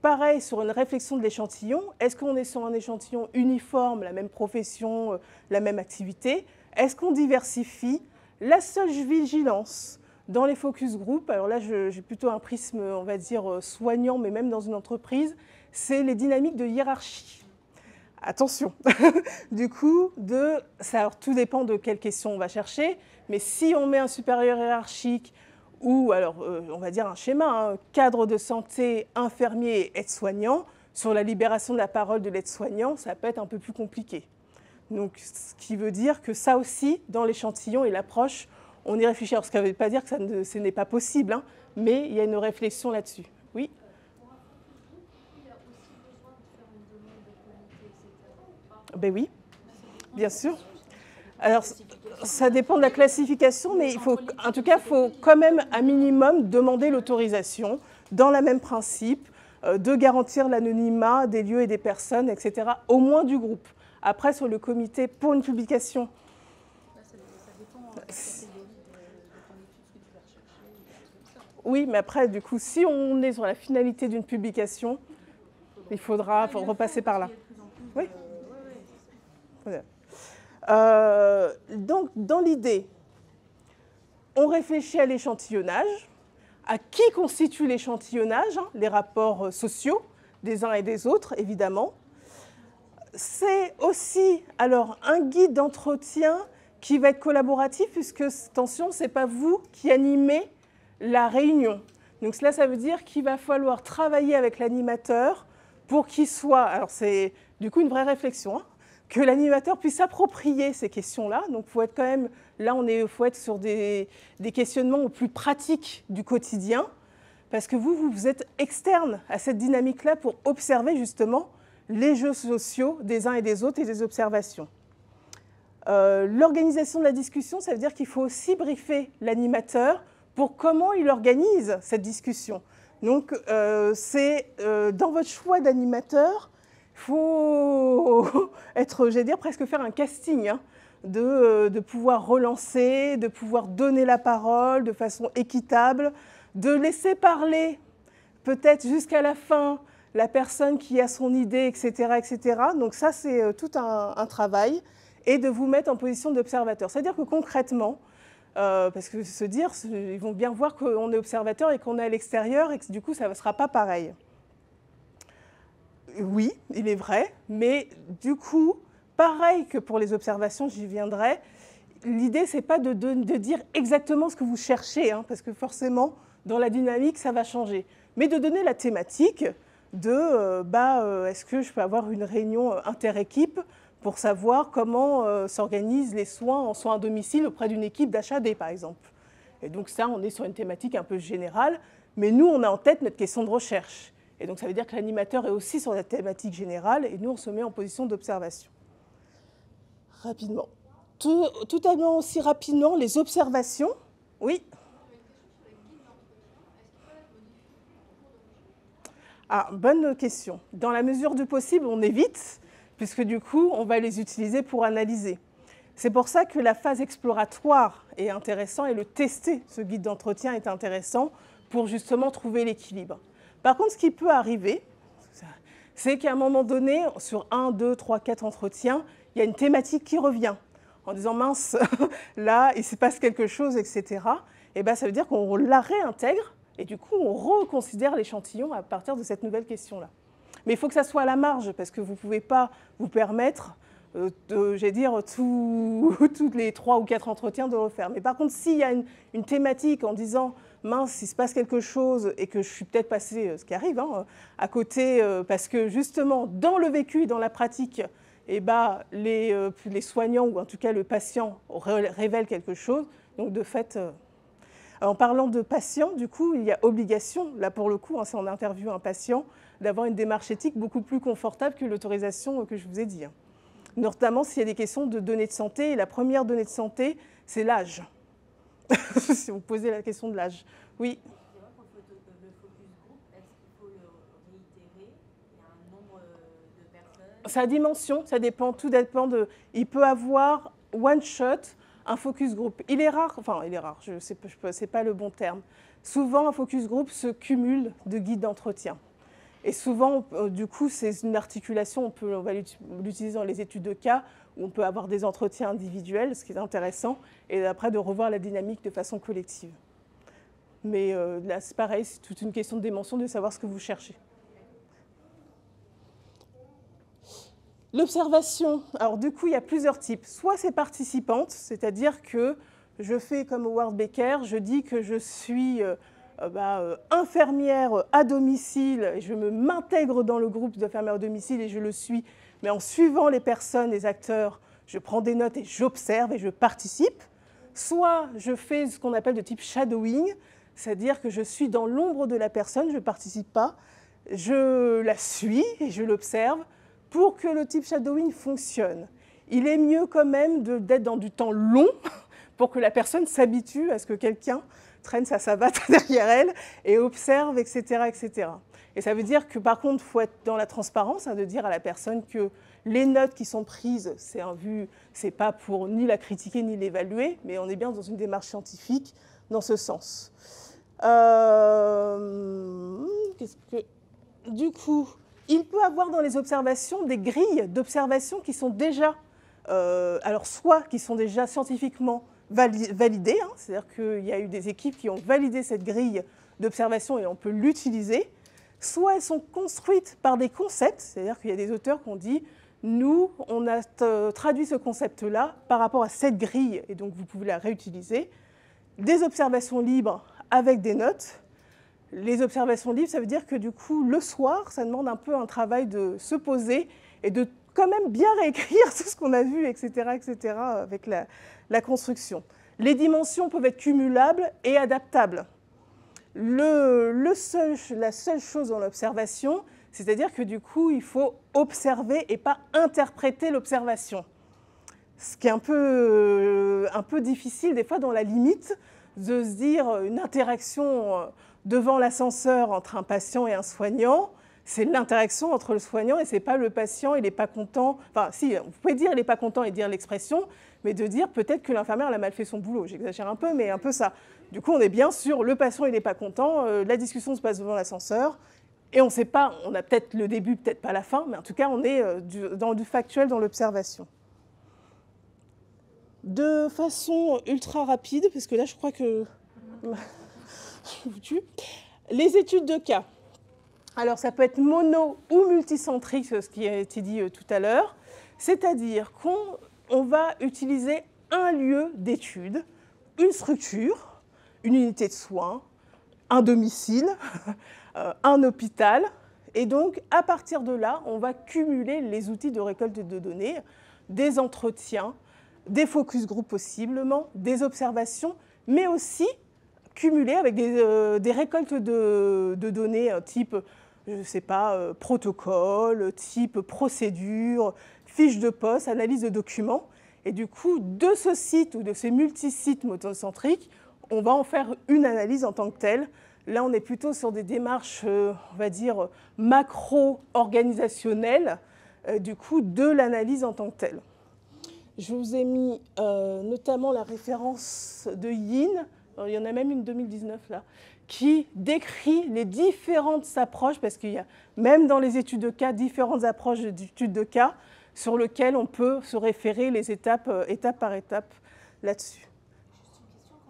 Pareil, sur une réflexion de l'échantillon, est-ce qu'on est sur un échantillon uniforme, la même profession, la même activité? Est-ce qu'on diversifie? La seule vigilance dans les focus group, alors là, j'ai plutôt un prisme, on va dire, soignant, mais même dans une entreprise, c'est les dynamiques de hiérarchie. Attention, du coup, alors, tout dépend de quelle question on va chercher, mais si on met un supérieur hiérarchique ou, alors, on va dire un schéma, hein, cadre de santé, infirmier et aide-soignant, sur la libération de la parole de l'aide-soignant, ça peut être un peu plus compliqué. Donc, ce qui veut dire que ça aussi, dans l'échantillon et l'approche, on y réfléchit. Alors, ce qui ne veut pas dire que ce n'est pas possible, hein, mais il y a une réflexion là-dessus. Oui. Ben oui, bien sûr. Alors, ça dépend de la classification, mais en tout cas, il faut quand même, un minimum, demander l'autorisation, dans le même principe, de garantir l'anonymat des lieux et des personnes, etc., au moins du groupe. Après, sur le comité pour une publication... Oui, mais après, du coup, si on est sur la finalité d'une publication, il faudra repasser par là. Oui. Donc, dans l'idée, on réfléchit à l'échantillonnage. à qui constitue l'échantillonnage, hein, les rapports sociaux des uns et des autres, évidemment. C'est aussi alors, un guide d'entretien qui va être collaboratif, puisque, attention, ce n'est pas vous qui animez la réunion. Donc cela, ça veut dire qu'il va falloir travailler avec l'animateur pour qu'il soit, alors c'est du coup une vraie réflexion, hein, que l'animateur puisse s'approprier ces questions-là. Donc il faut être quand même, là faut être sur des questionnements au plus pratiques du quotidien, parce que vous êtes externe à cette dynamique-là pour observer justement les jeux sociaux des uns et des autres et des observations. L'organisation de la discussion, ça veut dire qu'il faut aussi briefer l'animateur pour comment il organise cette discussion. Donc, c'est dans votre choix d'animateur, il faut être, j'allais dire, presque faire un casting, hein, de pouvoir relancer, de pouvoir donner la parole de façon équitable, de laisser parler peut-être jusqu'à la fin la personne qui a son idée, etc. etc. Donc ça, c'est tout un travail, et de vous mettre en position d'observateur. C'est-à-dire que concrètement, parce que se dire, ils vont bien voir qu'on est observateur et qu'on est à l'extérieur et que du coup, ça ne sera pas pareil. Oui, il est vrai, mais du coup, pareil que pour les observations, j'y viendrai, l'idée, ce n'est pas de dire exactement ce que vous cherchez, hein, parce que forcément, dans la dynamique, ça va changer, mais de donner la thématique de est-ce que je peux avoir une réunion interéquipe pour savoir comment s'organisent les soins en soins à domicile auprès d'une équipe d'HAD, par exemple. Et donc ça, on est sur une thématique un peu générale, mais nous, on a en tête notre question de recherche. Et donc ça veut dire que l'animateur est aussi sur la thématique générale, et nous, on se met en position d'observation. Rapidement. Totalement aussi rapidement, les observations. Oui. Ah, bonne question. Dans la mesure du possible, on évite, puisque du coup, on va les utiliser pour analyser. C'est pour ça que la phase exploratoire est intéressante et le tester, ce guide d'entretien, est intéressant pour justement trouver l'équilibre. Par contre, ce qui peut arriver, c'est qu'à un moment donné, sur 1, 2, 3, 4 entretiens, il y a une thématique qui revient en disant « mince, là, il se passe quelque chose, etc. » Et bien, ça veut dire qu'on la réintègre et du coup, on reconsidère l'échantillon à partir de cette nouvelle question-là. Mais il faut que ça soit à la marge, parce que vous ne pouvez pas vous permettre, j'allais dire, tous les 3 ou 4 entretiens de refaire. Mais par contre, s'il y a une thématique en disant « mince, il se passe quelque chose et que je suis peut-être passé, ce qui arrive, hein, à côté, parce que justement, dans le vécu et dans la pratique, eh ben, les soignants, ou en tout cas le patient, révèlent quelque chose. Donc de fait, en parlant de patient, du coup, il y a obligation, là pour le coup, hein, si on interviewe un patient, d'avoir une démarche éthique beaucoup plus confortable que l'autorisation que je vous ai dit. Hein. Notamment s'il y a des questions de données de santé. Et la première donnée de santé, c'est l'âge. Si vous posez la question de l'âge. Oui. C'est vrai pour le focus group, est-ce qu'il faut le réitérer? Il y a un nombre de personnes? Sa dimension, ça dépend, tout dépend de... Il peut avoir one shot, un focus group. Il est rare, c'est pas le bon terme. Souvent, un focus group se cumule de guides d'entretien. Et souvent, du coup, c'est une articulation, on va l'utiliser dans les études de cas, où on peut avoir des entretiens individuels, ce qui est intéressant, et après de revoir la dynamique de façon collective. Mais là, c'est pareil, c'est toute une question de dimension, de savoir ce que vous cherchez. L'observation, alors du coup, il y a plusieurs types. Soit c'est participante, c'est-à-dire que je fais comme Howard Becker, je dis que je suis infirmière à domicile, et je m'intègre dans le groupe d'infirmières à domicile et je le suis, mais en suivant les personnes, les acteurs, je prends des notes et j'observe et je participe. Soit je fais ce qu'on appelle de type shadowing, c'est-à-dire que je suis dans l'ombre de la personne, je ne participe pas, je la suis et je l'observe pour que le type shadowing fonctionne. Il est mieux quand même d'être dans du temps long pour que la personne s'habitue à ce que quelqu'un traîne sa savate derrière elle et observe, etc., etc. Et ça veut dire que, par contre, il faut être dans la transparence, hein, de dire à la personne que les notes qui sont prises, c'est pas pour ni la critiquer ni l'évaluer, mais on est bien dans une démarche scientifique dans ce sens. Du coup, il peut avoir dans les observations des grilles d'observation qui sont déjà, soit qui sont déjà scientifiquement validées, hein, c'est-à-dire qu'il y a eu des équipes qui ont validé cette grille d'observation et on peut l'utiliser, soit elles sont construites par des concepts, c'est-à-dire qu'il y a des auteurs qui ont dit « nous, on a traduit ce concept-là par rapport à cette grille, et donc vous pouvez la réutiliser ». Des observations libres avec des notes. Les observations libres, ça veut dire que du coup, le soir, ça demande un peu un travail de se poser et de quand même bien réécrire tout ce qu'on a vu, etc., avec la construction. Les dimensions peuvent être cumulables et adaptables. La seule chose dans l'observation, c'est-à-dire que du coup, il faut observer et pas interpréter l'observation. Ce qui est un peu difficile, des fois, dans la limite, de se dire une interaction devant l'ascenseur entre un patient et un soignant, c'est l'interaction entre le soignant et ce n'est pas le patient, il n'est pas content. Enfin, si, vous pouvez dire il n'est pas content et dire l'expression, mais de dire peut-être que l'infirmière elle a mal fait son boulot. J'exagère un peu, mais un peu ça. Du coup, on est bien sûr, le patient il n'est pas content, la discussion se passe devant l'ascenseur, et on ne sait pas, on a peut-être le début, peut-être pas la fin, mais en tout cas, on est dans du factuel, dans l'observation. De façon ultra rapide, parce que là, je crois que je vous tue. Les études de cas. Alors, ça peut être mono ou multicentrique, ce qui a été dit tout à l'heure. C'est-à-dire qu'on va utiliser un lieu d'étude, une structure, une unité de soins, un domicile, un hôpital. Et donc, à partir de là, on va cumuler les outils de récolte de données, des entretiens, des focus group possiblement, des observations, mais aussi cumulées avec des récoltes de données type, je ne sais pas, protocole, type procédure, fiche de poste, analyse de documents. Et du coup, de ce site ou de ces multisites motocentriques, on va en faire une analyse en tant que telle. Là, on est plutôt sur des démarches, on va dire, macro-organisationnelles, du coup, de l'analyse en tant que telle. Je vous ai mis notamment la référence de Yin, il y en a même une 2019 là, qui décrit les différentes approches, parce qu'il y a même dans les études de cas, différentes approches d'études de cas sur lesquelles on peut se référer les étapes, étape par étape là-dessus.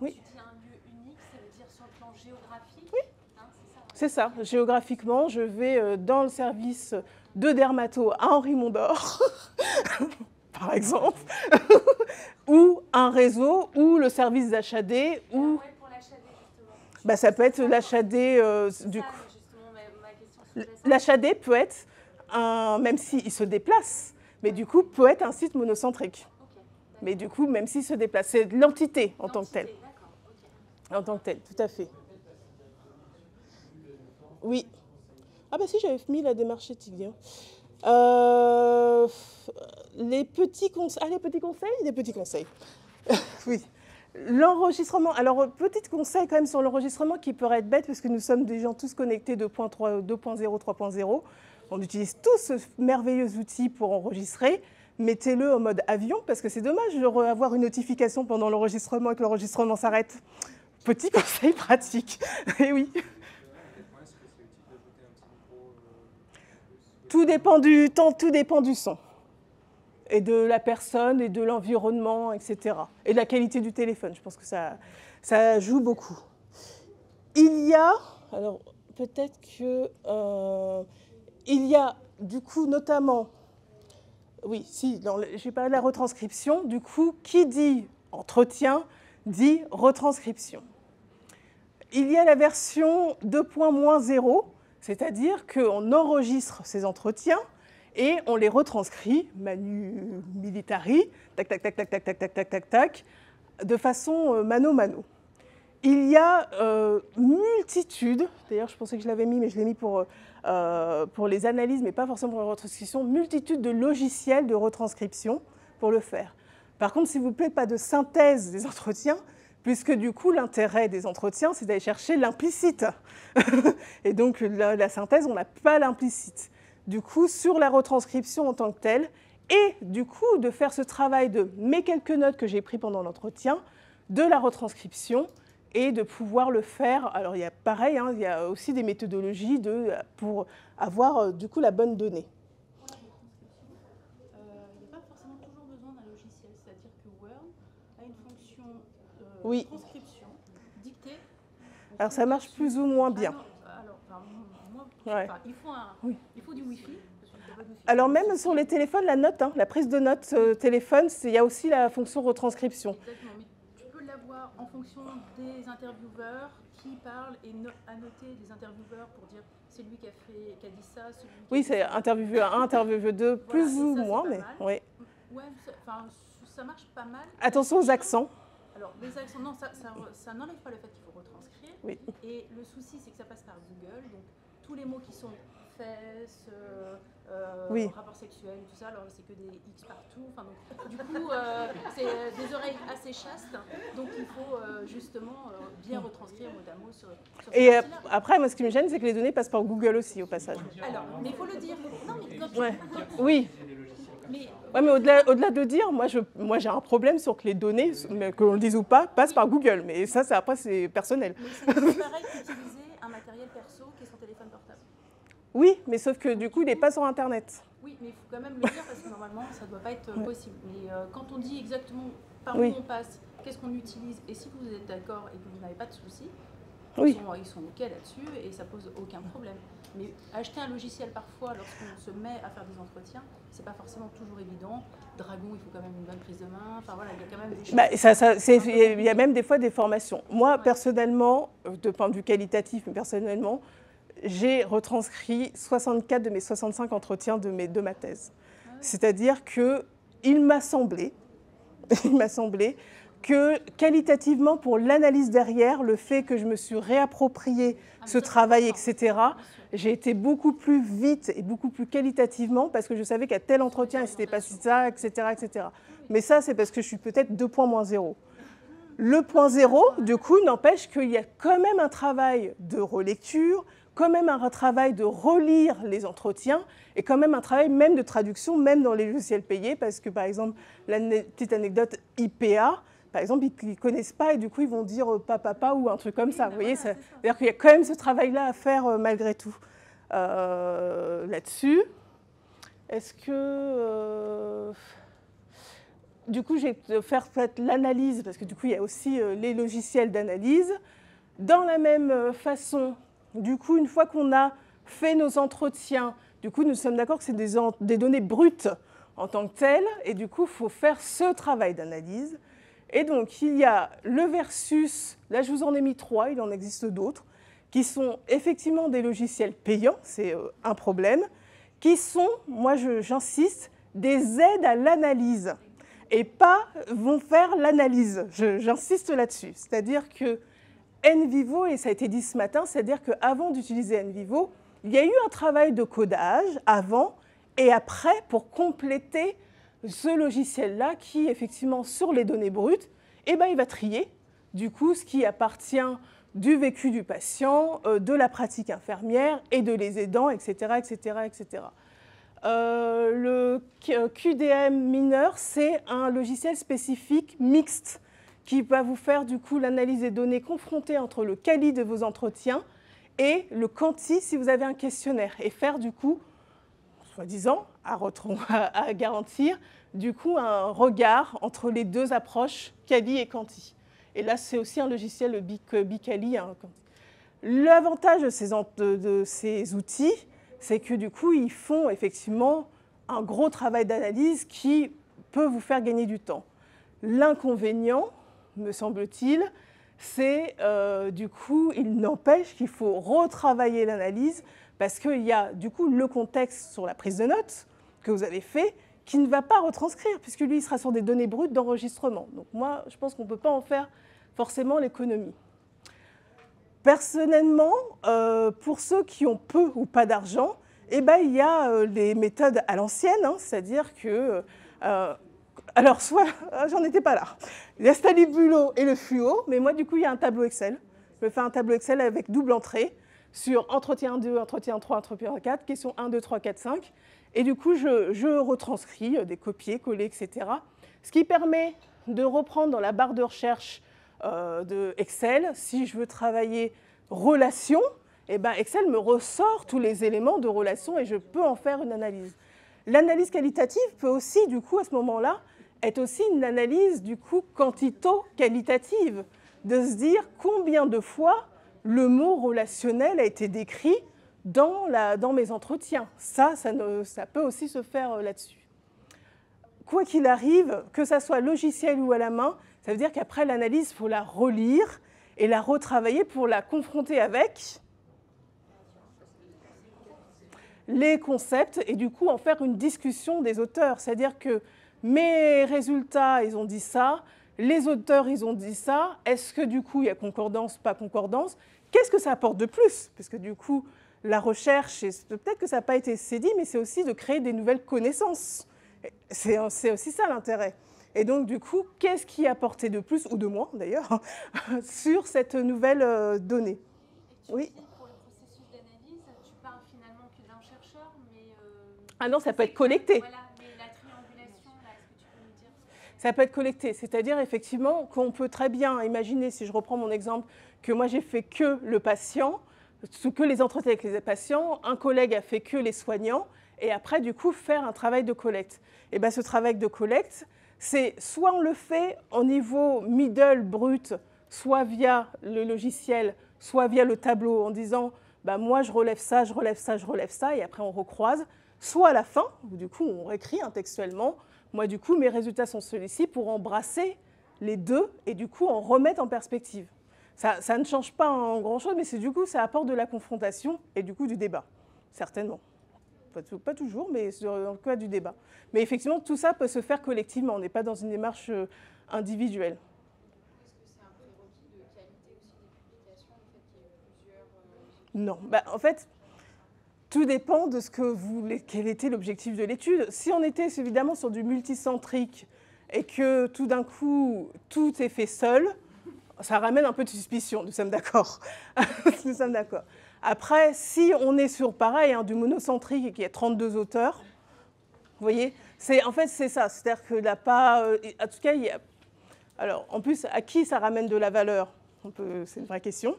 Juste une question, quand tu dis un lieu unique, ça veut dire sur le plan géographique? Oui, hein, c'est ça. Géographiquement, je vais dans le service de dermato à Henri-Mondor, par exemple, ou un réseau, ou le service d'HAD, ou... Bah, ça peut être l'HAD du coup. L'HAD peut être, même s'il se déplace, mais du coup peut être un site monocentrique. Okay, mais du coup, même s'il se déplace, c'est l'entité en tant que telle. Okay. En tant que telle, tout à fait. Oui. Ah bah si, j'avais mis la démarche éthique. Les petits conseils. Ah, les petits conseils? Les petits conseils. Oui. L'enregistrement, alors petit conseil quand même sur l'enregistrement qui pourrait être bête parce que nous sommes des gens tous connectés 2.0, 3.0. On utilise tous ce merveilleux outil pour enregistrer. Mettez-le en mode avion parce que c'est dommage d'avoir une notification pendant l'enregistrement et que l'enregistrement s'arrête. Petit conseil pratique. Et oui. Tout dépend du temps, tout dépend du son. Et de la personne, et de l'environnement, etc. Et de la qualité du téléphone, je pense que ça joue beaucoup. Il y a, alors peut-être que, il y a du coup notamment, oui, si, j'ai parlé de la retranscription, du coup, qui dit entretien, dit retranscription. Il y a la version 2.0, c'est-à-dire qu'on enregistre ces entretiens, et on les retranscrit, manu militari, tac, tac, tac, tac, tac, tac, tac, tac, tac, tac, de façon mano-mano. Il y a multitude, d'ailleurs je pensais que je l'avais mis, mais je l'ai mis pour les analyses, mais pas forcément pour la retranscription, multitude de logiciels de retranscription pour le faire. Par contre, s'il vous plaît, pas de synthèse des entretiens, puisque du coup, l'intérêt des entretiens, c'est d'aller chercher l'implicite. Et donc, la synthèse, on n'a pas l'implicite. Du coup, sur la retranscription en tant que telle, et du coup, de faire ce travail de mes quelques notes que j'ai prises pendant l'entretien, de la retranscription, et de pouvoir le faire. Alors, il y a pareil, hein, il y a aussi des méthodologies pour avoir, du coup, la bonne donnée. Il n'y a pas forcément toujours besoin d'un logiciel, c'est-à-dire que Word a une fonction oui. transcription, dictée, Alors ça marche plus ou moins bien. Ouais. Enfin, il faut du Wi-Fi. Alors même sur les téléphones, la note, la prise de notes téléphone, il y a aussi la fonction retranscription. Exactement, mais tu peux l'avoir en fonction des intervieweurs qui parlent et annoter les intervieweurs pour dire c'est lui qui a dit ça, celui qui oui, c'est intervieweur 1, intervieweur 2, voilà, plus ou ça, moins, mais oui. Ouais, ça marche pas mal. Attention aux accents. Alors les accents, non, ça n'enlève pas le fait qu'il faut retranscrire. Oui. Et le souci, c'est que ça passe par Google, donc tous les mots qui sont fesses, oui. rapport sexuel, tout ça, alors c'est que des X partout. Enfin, donc, du coup, c'est des oreilles assez chastes, donc il faut justement bien retranscrire mot à mot sur et après, moi, ce qui me gêne, c'est que les données passent par Google aussi, au passage. Alors, mais il faut le dire. Non, mais quand ouais. Oui. Ouais, mais au-delà de dire, moi j'ai un problème sur que les données, que l'on le dise ou pas, passent par Google. Mais ça, après, c'est personnel. Mais c'est pareil qu'utiliser un matériel perso qui est son téléphone portable. Oui, mais sauf que du coup, il n'est pas sur Internet. Oui, mais il faut quand même le dire parce que normalement, ça ne doit pas être possible. Mais quand on dit exactement par où on passe, qu'est-ce qu'on utilise, et si vous êtes d'accord et que vous n'avez pas de soucis, ils sont OK là-dessus et ça pose aucun problème. Mais acheter un logiciel parfois, lorsqu'on se met à faire des entretiens, c'est pas forcément toujours évident. Dragon, il faut quand même une bonne prise de main. Enfin voilà, il y a quand même des choses. Il y a même des fois des formations. Moi, personnellement, de point de vue qualitatif, mais personnellement, j'ai retranscrit 64 de mes 65 entretiens de ma thèse. Ah oui. C'est-à-dire qu'il m'a semblé que qualitativement, pour l'analyse derrière, le fait que je me suis réapproprié ce travail, etc., j'ai été beaucoup plus vite et beaucoup plus qualitativement parce que je savais qu'à tel entretien, il ne s'était passé ça, etc., etc. Mais ça, c'est parce que je suis peut-être 2.0. Le point 0, du coup, n'empêche qu'il y a quand même un travail de relecture, quand même un travail de relire les entretiens et quand même un travail même de traduction, même dans les logiciels payés, parce que, par exemple, la petite anecdote IPA, par exemple, ils ne connaissent pas et du coup, ils vont dire papa ou un truc comme ça. Vous voyez, c'est-à-dire qu'il y a quand même ce travail-là à faire malgré tout là-dessus. Est-ce que... du coup, je vais faire peut-être l'analyse, parce que du coup, il y a aussi les logiciels d'analyse. Dans la même façon, du coup, une fois qu'on a fait nos entretiens, du coup, nous sommes d'accord que c'est des données brutes en tant que telles, et du coup, il faut faire ce travail d'analyse. Et donc, il y a le versus, là je vous en ai mis 3, il en existe d'autres, qui sont effectivement des logiciels payants, c'est un problème, qui sont, moi j'insiste, des aides à l'analyse, et pas vont faire l'analyse, j'insiste là-dessus. C'est-à-dire que NVivo, et ça a été dit ce matin, c'est-à-dire qu'avant d'utiliser NVivo, il y a eu un travail de codage avant et après pour compléter ce logiciel-là qui, effectivement, sur les données brutes, il va trier, du coup, ce qui appartient du vécu du patient, de la pratique infirmière et de les aidants, etc., etc., etc. Le QDM mineur, c'est un logiciel spécifique mixte qui va vous faire, du coup, l'analyse des données confrontées entre le quali de vos entretiens et le quanti si vous avez un questionnaire, et faire, du coup, soi-disant, à garantir, du coup, un regard entre les deux approches, quali et quanti. Et là, c'est aussi un logiciel bicali. L'avantage de ces outils, c'est que du coup, ils font effectivement un gros travail d'analyse qui peut vous faire gagner du temps. L'inconvénient, me semble-t-il, c'est du coup, il n'empêche qu'il faut retravailler l'analyse parce qu'il y a du coup le contexte sur la prise de notes que vous avez fait, qui ne va pas retranscrire, puisque lui, il sera sur des données brutes d'enregistrement. Donc moi, je pense qu'on ne peut pas en faire forcément l'économie. Personnellement, pour ceux qui ont peu ou pas d'argent, il y a les méthodes à l'ancienne, c'est-à-dire que... alors, soit, j'en étais pas là, il y a Stalibulo et le Fluo, mais moi, du coup, il y a un tableau Excel. Je fais un tableau Excel avec double entrée sur entretien 2, entretien 3, entretien 4, question 1, 2, 3, 4, 5. Et du coup, je retranscris des copier, coller, etc. Ce qui permet de reprendre dans la barre de recherche de Excel, si je veux travailler relation, Excel me ressort tous les éléments de relation et je peux en faire une analyse. L'analyse qualitative peut aussi, du coup, à ce moment-là, être aussi une analyse, du coup, quantito-qualitative, de se dire combien de fois le mot relationnel a été décrit dans mes entretiens. Ça peut aussi se faire là-dessus. Quoi qu'il arrive, que ça soit logiciel ou à la main, ça veut dire qu'après l'analyse, il faut la relire et la retravailler pour la confronter avec les concepts et du coup en faire une discussion des auteurs. C'est-à-dire que mes résultats, ils ont dit ça, les auteurs, ils ont dit ça, est-ce que du coup il y a concordance, pas concordance? Qu'est-ce que ça apporte de plus? Parce que du coup, la recherche, peut-être que ça n'a pas été assez dit, mais c'est aussi de créer des nouvelles connaissances. C'est aussi ça l'intérêt. Et donc du coup, qu'est-ce qui a apporté de plus, ou de moins d'ailleurs, sur cette nouvelle donnée? Oui. Pour le processus d'analyse, tu parles finalement que d'un chercheur, mais... Ah non, ça peut être collecté. Voilà, mais la triangulation, là, est-ce que tu peux nous dire? Ça peut être collecté, c'est-à-dire effectivement qu'on peut très bien imaginer, si je reprends mon exemple, que moi j'ai fait que le patient, que les entretiens avec les patients, un collègue a fait que les soignants, et après du coup faire un travail de collecte. Et bien ce travail de collecte, c'est soit on le fait au niveau middle brut, soit via le logiciel, soit via le tableau en disant bah, moi je relève ça, je relève ça, je relève ça, et après on recroise, soit à la fin, où du coup on réécrit textuellement, moi du coup mes résultats sont ceux-ci pour embrasser les deux et du coup en remettre en perspective. Ça ne change pas en grand-chose, mais du coup ça apporte de la confrontation et du coup du débat, certainement. Pas toujours, mais en tout cas du débat. Mais effectivement, tout ça peut se faire collectivement. On n'est pas dans une démarche individuelle. Est-ce que c'est un prérequis de qualité aussi des publications, le fait qu'il y ait plusieurs... Non. Bah, en fait, tout dépend de quel était l'objectif de l'étude. Si on était évidemment sur du multicentrique et que tout d'un coup, tout est fait seul, ça ramène un peu de suspicion, nous sommes d'accord. Nous sommes d'accord. Après, si on est sur, pareil, du monocentrique et qu'il y a 32 auteurs, vous voyez, en fait, c'est ça. C'est-à-dire qu'il n'a pas... en tout cas, alors, en plus, à qui ça ramène de la valeur? C'est une vraie question.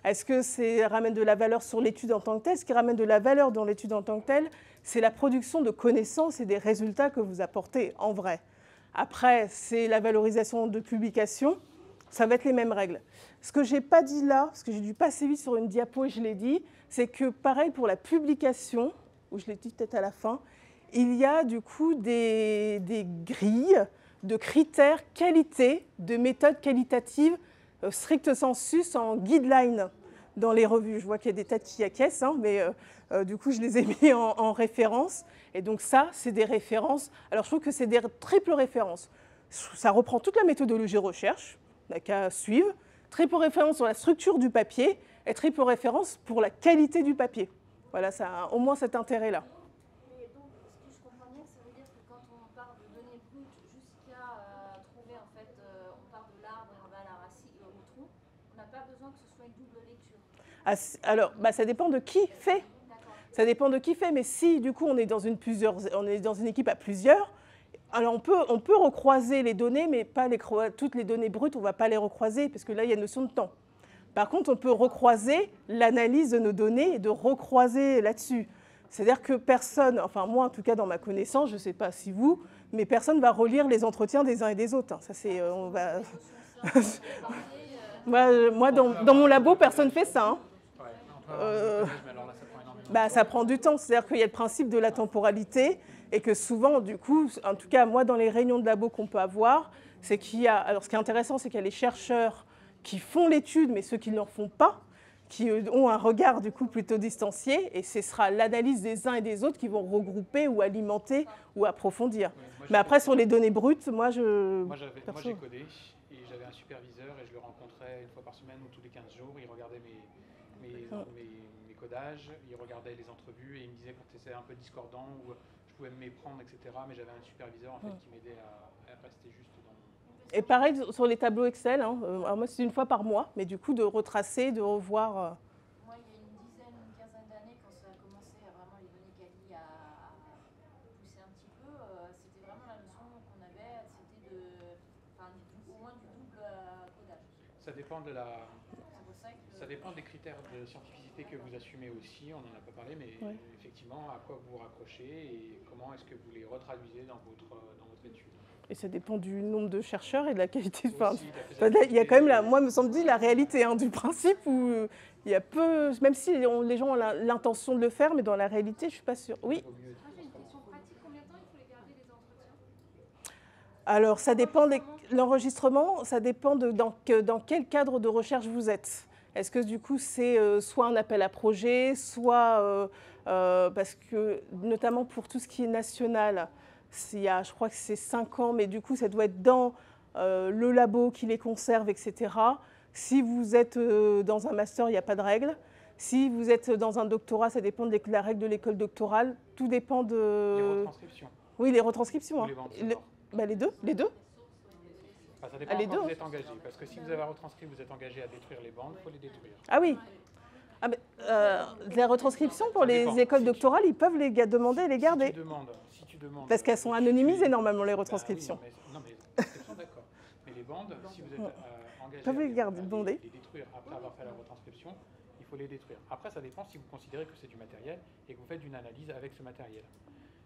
Est-ce que ça ramène de la valeur sur l'étude en tant que telle? Ce qui ramène de la valeur dans l'étude en tant que telle, c'est la production de connaissances et des résultats que vous apportez en vrai. Après, c'est la valorisation de publications. Ça va être les mêmes règles. Ce que je n'ai pas dit là, parce que j'ai dû passer vite sur une diapo et je l'ai dit, c'est que pareil pour la publication, ou je l'ai dit peut-être à la fin, il y a du coup des grilles de critères qualité, de méthodes qualitatives, strict sensus en guideline dans les revues. Je vois qu'il y a des têtes qui acquiescent, mais du coup je les ai mis en référence. Et donc ça, c'est des références. Alors je trouve que c'est des triples références. Ça reprend toute la méthodologie recherche, on n'a qu'à suivre. Triple référence sur la structure du papier et triple référence pour la qualité du papier. Voilà, ça a au moins cet intérêt-là. Mais donc, ce que je comprends bien, ça veut dire que quand on parle de données brutes jusqu'à trouver, en fait, on part de l'arbre et on va à la racine, au tronc, on n'a pas besoin que ce soit une double lecture. Alors, ça dépend de qui fait. Ça dépend de qui fait, mais si du coup on est dans une équipe à plusieurs, alors on peut recroiser les données, mais pas toutes les données brutes, on ne va pas les recroiser, parce que là, il y a une notion de temps. Par contre, on peut recroiser l'analyse de nos données et de recroiser là-dessus. C'est-à-dire que personne, enfin moi en tout cas dans ma connaissance, je ne sais pas si vous, mais personne ne va relire les entretiens des uns et des autres. Ça, c'est, moi, dans mon labo, personne ne fait ça. Ça prend du temps, c'est-à-dire qu'il y a le principe de la temporalité et que souvent, du coup, en tout cas, moi, dans les réunions de labo qu'on peut avoir, c'est qu'il y a... Alors, ce qui est intéressant, c'est qu'il y a les chercheurs qui font l'étude, mais ceux qui ne l'en font pas, qui ont un regard, du coup, plutôt distancié, et ce sera l'analyse des uns et des autres qui vont regrouper ou alimenter ou approfondir. Mais après, sur les données brutes, moi, j'ai codé et j'avais un superviseur et je le rencontrais une fois par semaine ou tous les 15 jours. Il regardait mes codages, il regardait les entrevues et il me disait quand c'était un peu discordant ou je pouvais me méprendre, etc. Mais j'avais un superviseur en fait, qui m'aidait à rester juste dans... Et pareil sur les tableaux Excel, alors moi c'est une fois par mois, mais du coup de retracer, de revoir... Moi il y a une quinzaine d'années, quand ça a commencé vraiment les données quali à pousser un petit peu, c'était vraiment la notion qu'on avait, c'était au moins du double codage. Ça dépend des critères de scientificité que vous assumez aussi, on n'en a pas parlé, mais effectivement, à quoi vous vous raccrochez et comment est-ce que vous les retraduisez dans votre étude. Et ça dépend du nombre de chercheurs et de la qualité. Enfin, il y a quand même, moi, me semble-t-il, la réalité du principe où il y a peu, même si les gens ont l'intention de le faire, mais dans la réalité, je ne suis pas sûre. Oui. J'ai une question pratique. Combien de temps il faut les garder, les entretiens? Alors, ça dépend de l'enregistrement, ça dépend dans quel cadre de recherche vous êtes. Est-ce que du coup, c'est soit un appel à projet, soit parce que, notamment pour tout ce qui est national, je crois que c'est 5 ans, mais du coup, ça doit être dans le labo qui les conserve, etc. Si vous êtes dans un master, il n'y a pas de règle. Si vous êtes dans un doctorat, ça dépend de la règle de l'école doctorale. Tout dépend de... Les retranscriptions. Oui, les retranscriptions. Ou les bandes sonores. Les deux. Enfin, ça dépend quand vous êtes engagé. Parce que si vous avez retranscrit, vous êtes engagé à détruire les bandes, il faut les détruire. Ah oui. Les retranscriptions pour les écoles doctorales, ils peuvent les demander et les garder. Si tu demandes, parce qu'elles sont anonymisées normalement, les retranscriptions. Oui, non, mais les retranscriptions, d'accord. Mais les bandes, si vous êtes engagé peuvent les garder, les détruire après avoir fait la retranscription, il faut les détruire. Après, ça dépend si vous considérez que c'est du matériel et que vous faites une analyse avec ce matériel.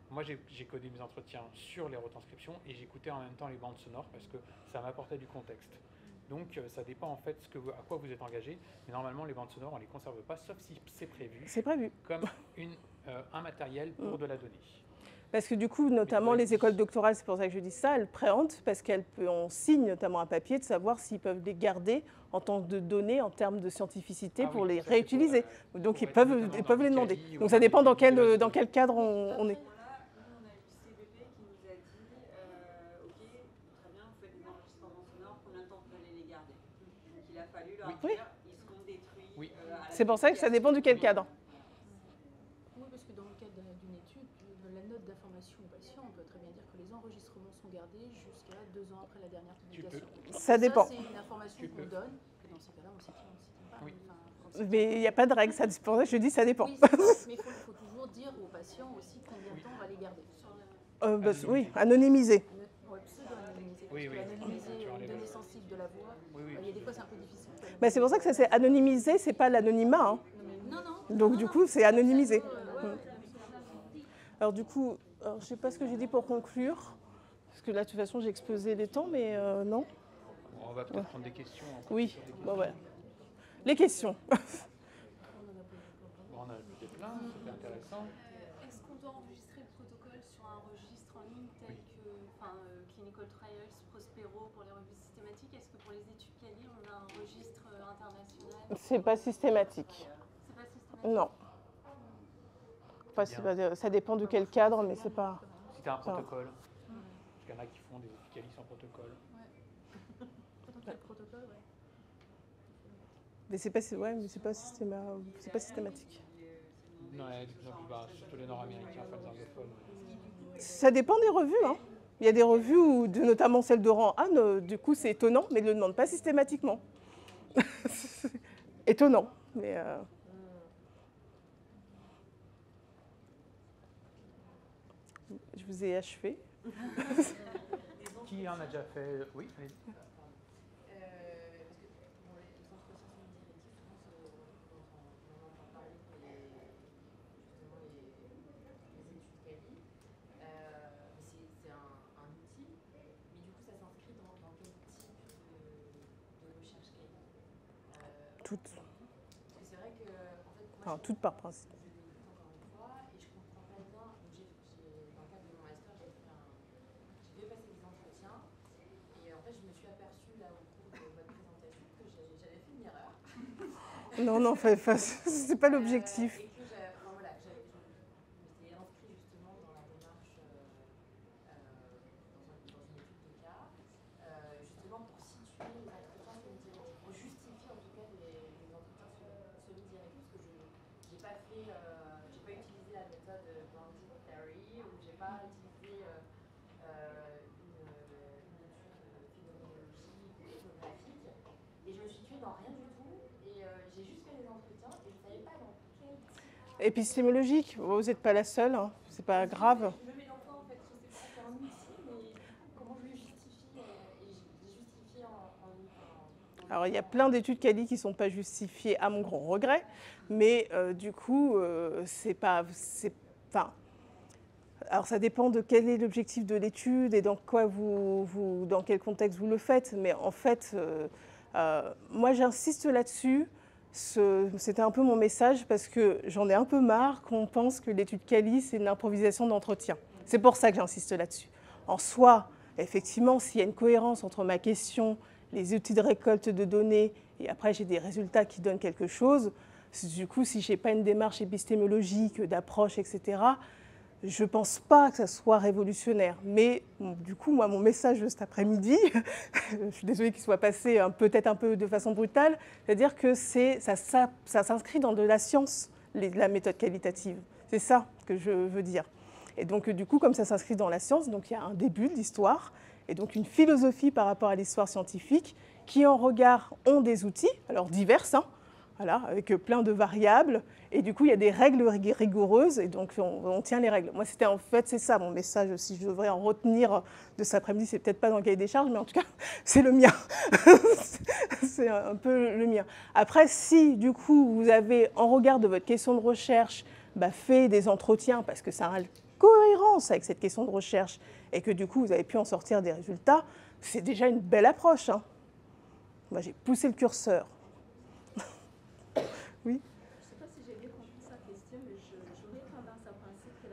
Moi, j'ai codé mes entretiens sur les retranscriptions et j'écoutais en même temps les bandes sonores parce que ça m'apportait du contexte. Donc, ça dépend en fait à quoi vous êtes engagé. Mais normalement, les bandes sonores, on ne les conserve pas, sauf si c'est prévu. C'est prévu. Comme un matériel pour de la donnée. Parce que du coup, notamment les écoles doctorales, c'est pour ça que je dis ça, elles préemptent parce qu'on signe notamment un papier de savoir s'ils peuvent les garder en tant que données, en termes de scientificité, pour les réutiliser. Donc, ils peuvent les demander. Donc, ça dépend dans quel cadre on est. Oui. Oui. C'est pour ça que ça dépend du quel cadre. Oui, parce que dans le cadre d'une étude, de la note d'information au patient, on peut très bien dire que les enregistrements sont gardés jusqu'à 2 ans après la dernière publication. Ça dépend. C'est une information qu'on donne. Et dans ces cas-là, on ne sait pas. Oui. Mais il n'y a pas de règle, c'est pour ça que je dis ça dépend. Oui, mais il faut toujours dire aux patients aussi combien de temps on va les garder. Oui, anonymiser. Pseudo-anonymiser. Oui. Anonymiser une donnée sensible de la voix, il y a des fois c'est un peu difficile. C'est pour ça que ça c'est anonymisé, c'est pas l'anonymat. Non. Donc du coup, c'est anonymisé. Alors du coup, je ne sais pas ce que j'ai dit pour conclure, parce que là, de toute façon, j'ai exposé les temps, mais non. On va peut-être prendre des questions. Oui, bon, voilà. Les questions. On a ajouté plein, c'était intéressant. Est-ce qu'on doit enregistrer le protocole sur un registre en ligne tel que Clinical Trials, Prospero pour les revues systématiques? Est-ce que pour les études Cali, on a un registre international? C'est pas systématique. C'est pas systématique? Non. Ça dépend de quel cadre, mais c'est pas... Si tu as un protocole, parce qu'il y en a qui font des études Cali sans protocole. Quel protocole, ouais. Mais c'est pas systématique. Non, surtout les Nord-Américains, enfin les anglophones. Ça dépend des revues. Il y a des revues, où, notamment celle de rang 1, du coup c'est étonnant, mais ils ne le demandent pas systématiquement. Étonnant. Mais je vous ai achevé. Qui en a déjà fait? Oui, allez-y. Toutes. Enfin, toutes par principe. Non, c'est pas l'objectif. Épistémologique, vous n'êtes pas la seule, c'est pas grave. Je me mets l'enfant en fait, je sais pas, c'est un outil, mais comment je le justifie et je justifie Alors il y a plein d'études Cali qui ne sont pas justifiées à mon grand regret, mais du coup, Alors ça dépend de quel est l'objectif de l'étude et dans quel contexte vous le faites. Mais en fait, moi j'insiste là-dessus. C'était un peu mon message parce que j'en ai un peu marre qu'on pense que l'étude quali, c'est une improvisation d'entretien. C'est pour ça que j'insiste là-dessus. En soi, effectivement, s'il y a une cohérence entre ma question, les outils de récolte de données, et après j'ai des résultats qui donnent quelque chose, du coup, si je n'ai pas une démarche épistémologique, d'approche, etc., je ne pense pas que ça soit révolutionnaire. Mais du coup, moi, mon message de cet après-midi, je suis désolée qu'il soit passé peut-être un peu de façon brutale, c'est-à-dire que ça s'inscrit dans de la science, la méthode qualitative. C'est ça que je veux dire. Et donc, du coup, comme ça s'inscrit dans la science, donc il y a un début de l'histoire, et donc une philosophie par rapport à l'histoire scientifique, qui en regard ont des outils, alors divers, voilà, avec plein de variables, et du coup, il y a des règles rigoureuses, et donc on tient les règles. Moi, en fait, c'est ça mon message, si je devrais en retenir de cet après-midi, c'est peut-être pas dans le cahier des charges, mais en tout cas, c'est le mien. C'est un peu le mien. Après, si, du coup, vous avez, en regard de votre question de recherche, fait des entretiens, parce que ça a une cohérence avec cette question de recherche, et que du coup, vous avez pu en sortir des résultats, c'est déjà une belle approche. Moi, j'ai poussé le curseur. Oui. Je ne sais pas si j'ai bien compris sa question, mais j'aurais tendance à penser que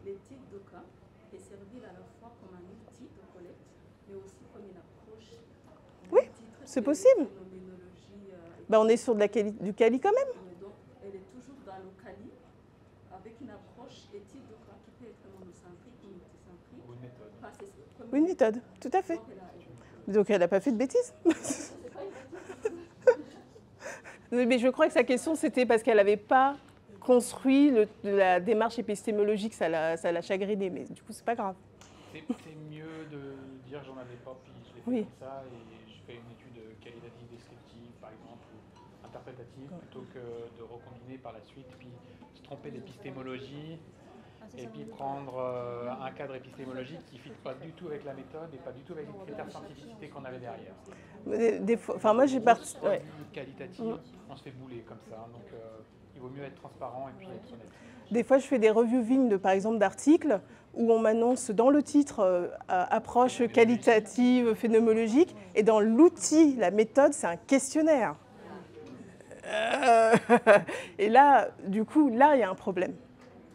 l'étude de cas est servie à la fois comme un outil de collecte, mais aussi comme une approche. Oui, c'est possible. On est sur du quali quand même. Donc, elle est toujours dans le quali, avec une approche étude de cas qui peut être monocentrique ou multicentrique. Ou une méthode. Une méthode, tout à fait. Donc elle n'a pas fait de bêtises. Mais je crois que sa question, c'était parce qu'elle n'avait pas construit la démarche épistémologique, ça l'a chagrinée, mais du coup, c'est pas grave. C'est mieux de dire j'en avais pas, puis je l'ai fait comme ça, et je fais une étude qualitative, descriptive, par exemple, ou interprétative, plutôt que de recombiner par la suite, puis se tromper d'épistémologie, et puis prendre un cadre épistémologique qui ne fit pas du tout avec la méthode et pas du tout avec les critères de scientificité qu'on avait derrière. Des fois, enfin moi j'ai parti. Qualitative, on se fait bouler comme ça, donc il vaut mieux être transparent et puis être honnête. Des fois je fais des reviewing par exemple d'articles où on m'annonce dans le titre approche qualitative, phénoménologique, et dans l'outil, la méthode, c'est un questionnaire. Et là, du coup, là, il y a un problème.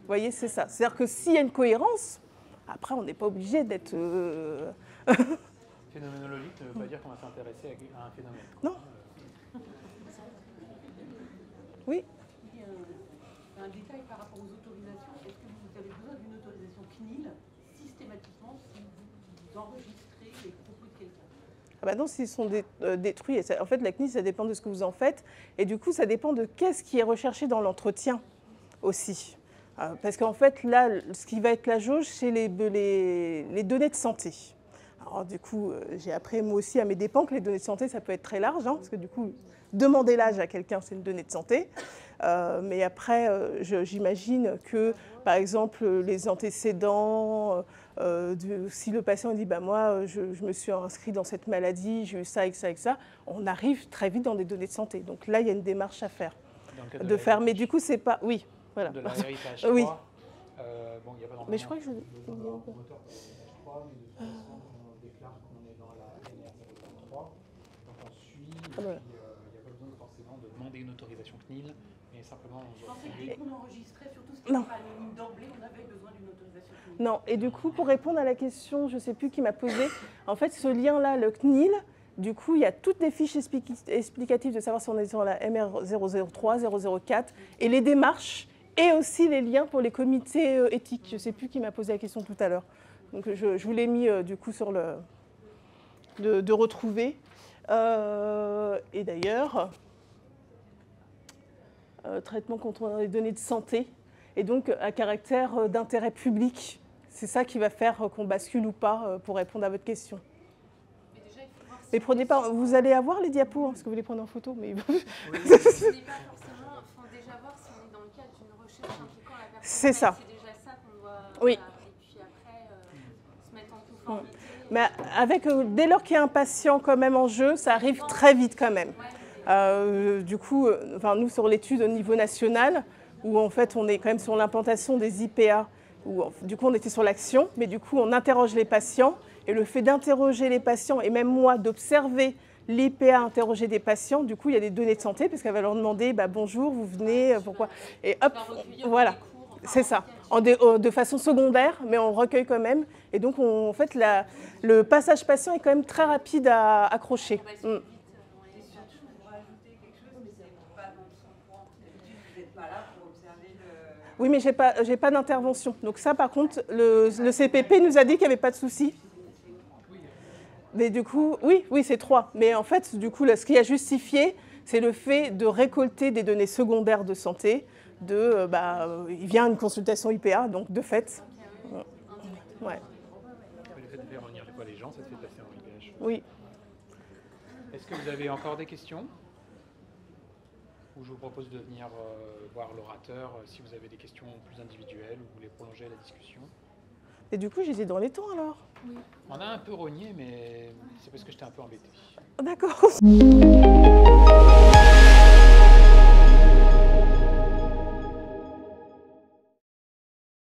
Vous voyez, c'est ça. C'est-à-dire que s'il y a une cohérence, après, on n'est pas obligé d'être... Phénoménologique ne veut pas dire qu'on va s'intéresser à un phénomène. Non. Oui. Un détail par rapport aux autorisations. Est-ce que vous avez besoin d'une autorisation CNIL systématiquement si vous enregistrez les propos de quelqu'un? Ah bah non, s'ils sont détruits. En fait, la CNIL, ça dépend de ce que vous en faites. Et du coup, ça dépend de qu'est-ce qui est recherché dans l'entretien aussi. Parce qu'en fait, là, ce qui va être la jauge, c'est les données de santé. Alors du coup, j'ai appris moi aussi à mes dépens que les données de santé, ça peut être très large, parce que du coup, demander l'âge à quelqu'un, c'est une donnée de santé. Mais après, j'imagine que, par exemple, les antécédents, si le patient dit moi, je me suis inscrit dans cette maladie, j'ai eu ça et ça et ça, on arrive très vite dans des données de santé. Donc là, il y a une démarche à faire. Mais du coup, c'est pas... Oui. Voilà. De l'héritage 3, oui. Bon, il n'y a pas Mais je crois que je... on déclare qu'on est dans la NR003, donc on suit, il n'y a pas besoin forcément de demander une autorisation CNIL, mais simplement on doit... Je pensais que dès qu'on enregistrait, surtout ce qui n'est pas anonyme d'emblée, on avait besoin d'une autorisation CNIL. Non, et du coup, pour répondre à la question, je ne sais plus qui m'a posé, en fait, ce lien-là, le CNIL, du coup, il y a toutes les fiches explicatives de savoir si on est sur la MR003, 004, et les démarches, et aussi les liens pour les comités éthiques. Je ne sais plus qui m'a posé la question tout à l'heure. Donc je vous l'ai mis du coup sur le... de retrouver. Et d'ailleurs, traitement contre les données de santé, et donc à caractère d'intérêt public. C'est ça qui va faire qu'on bascule ou pas pour répondre à votre question. Mais prenez pas, vous allez avoir les diapos, parce que vous les prenez en photo. Mais... C'est ça. C'est déjà ça qu'on doit... Oui. Et puis après, se mettre en conformité. Mais dès lors qu'il y a un patient quand même en jeu, ça arrive très vite quand même. Du coup, nous sur l'étude au niveau national, où en fait on est quand même sur l'implantation des IPA Du coup, on était sur l'action, mais du coup, on interroge les patients. Et le fait d'interroger les patients, et même moi, d'observer l'IPA interroger des patients, du coup, il y a des données de santé, parce qu'elle va leur demander bonjour, vous venez, pourquoi. Et hop, voilà, c'est ça. De façon secondaire, mais on recueille quand même. Et donc, en fait, le passage patient est quand même très rapide à accrocher. Oui, mais j'ai pas d'intervention. Donc ça, par contre, le CPP nous a dit qu'il n'y avait pas de souci. Mais du coup, oui, c'est 3. Mais en fait, du coup, là, ce qui a justifié, c'est le fait de récolter des données secondaires de santé. Il vient une consultation IPA, donc de fait. Ouais. Le fait de faire revenir les gens, ça te fait passer en IPH. Oui. Est-ce que vous avez encore des questions ? Ou je vous propose de venir voir l'orateur si vous avez des questions plus individuelles ou vous voulez prolonger la discussion. Et du coup, j'étais dans les temps alors ? Oui. On a un peu rogné, mais c'est parce que j'étais un peu embêté. D'accord.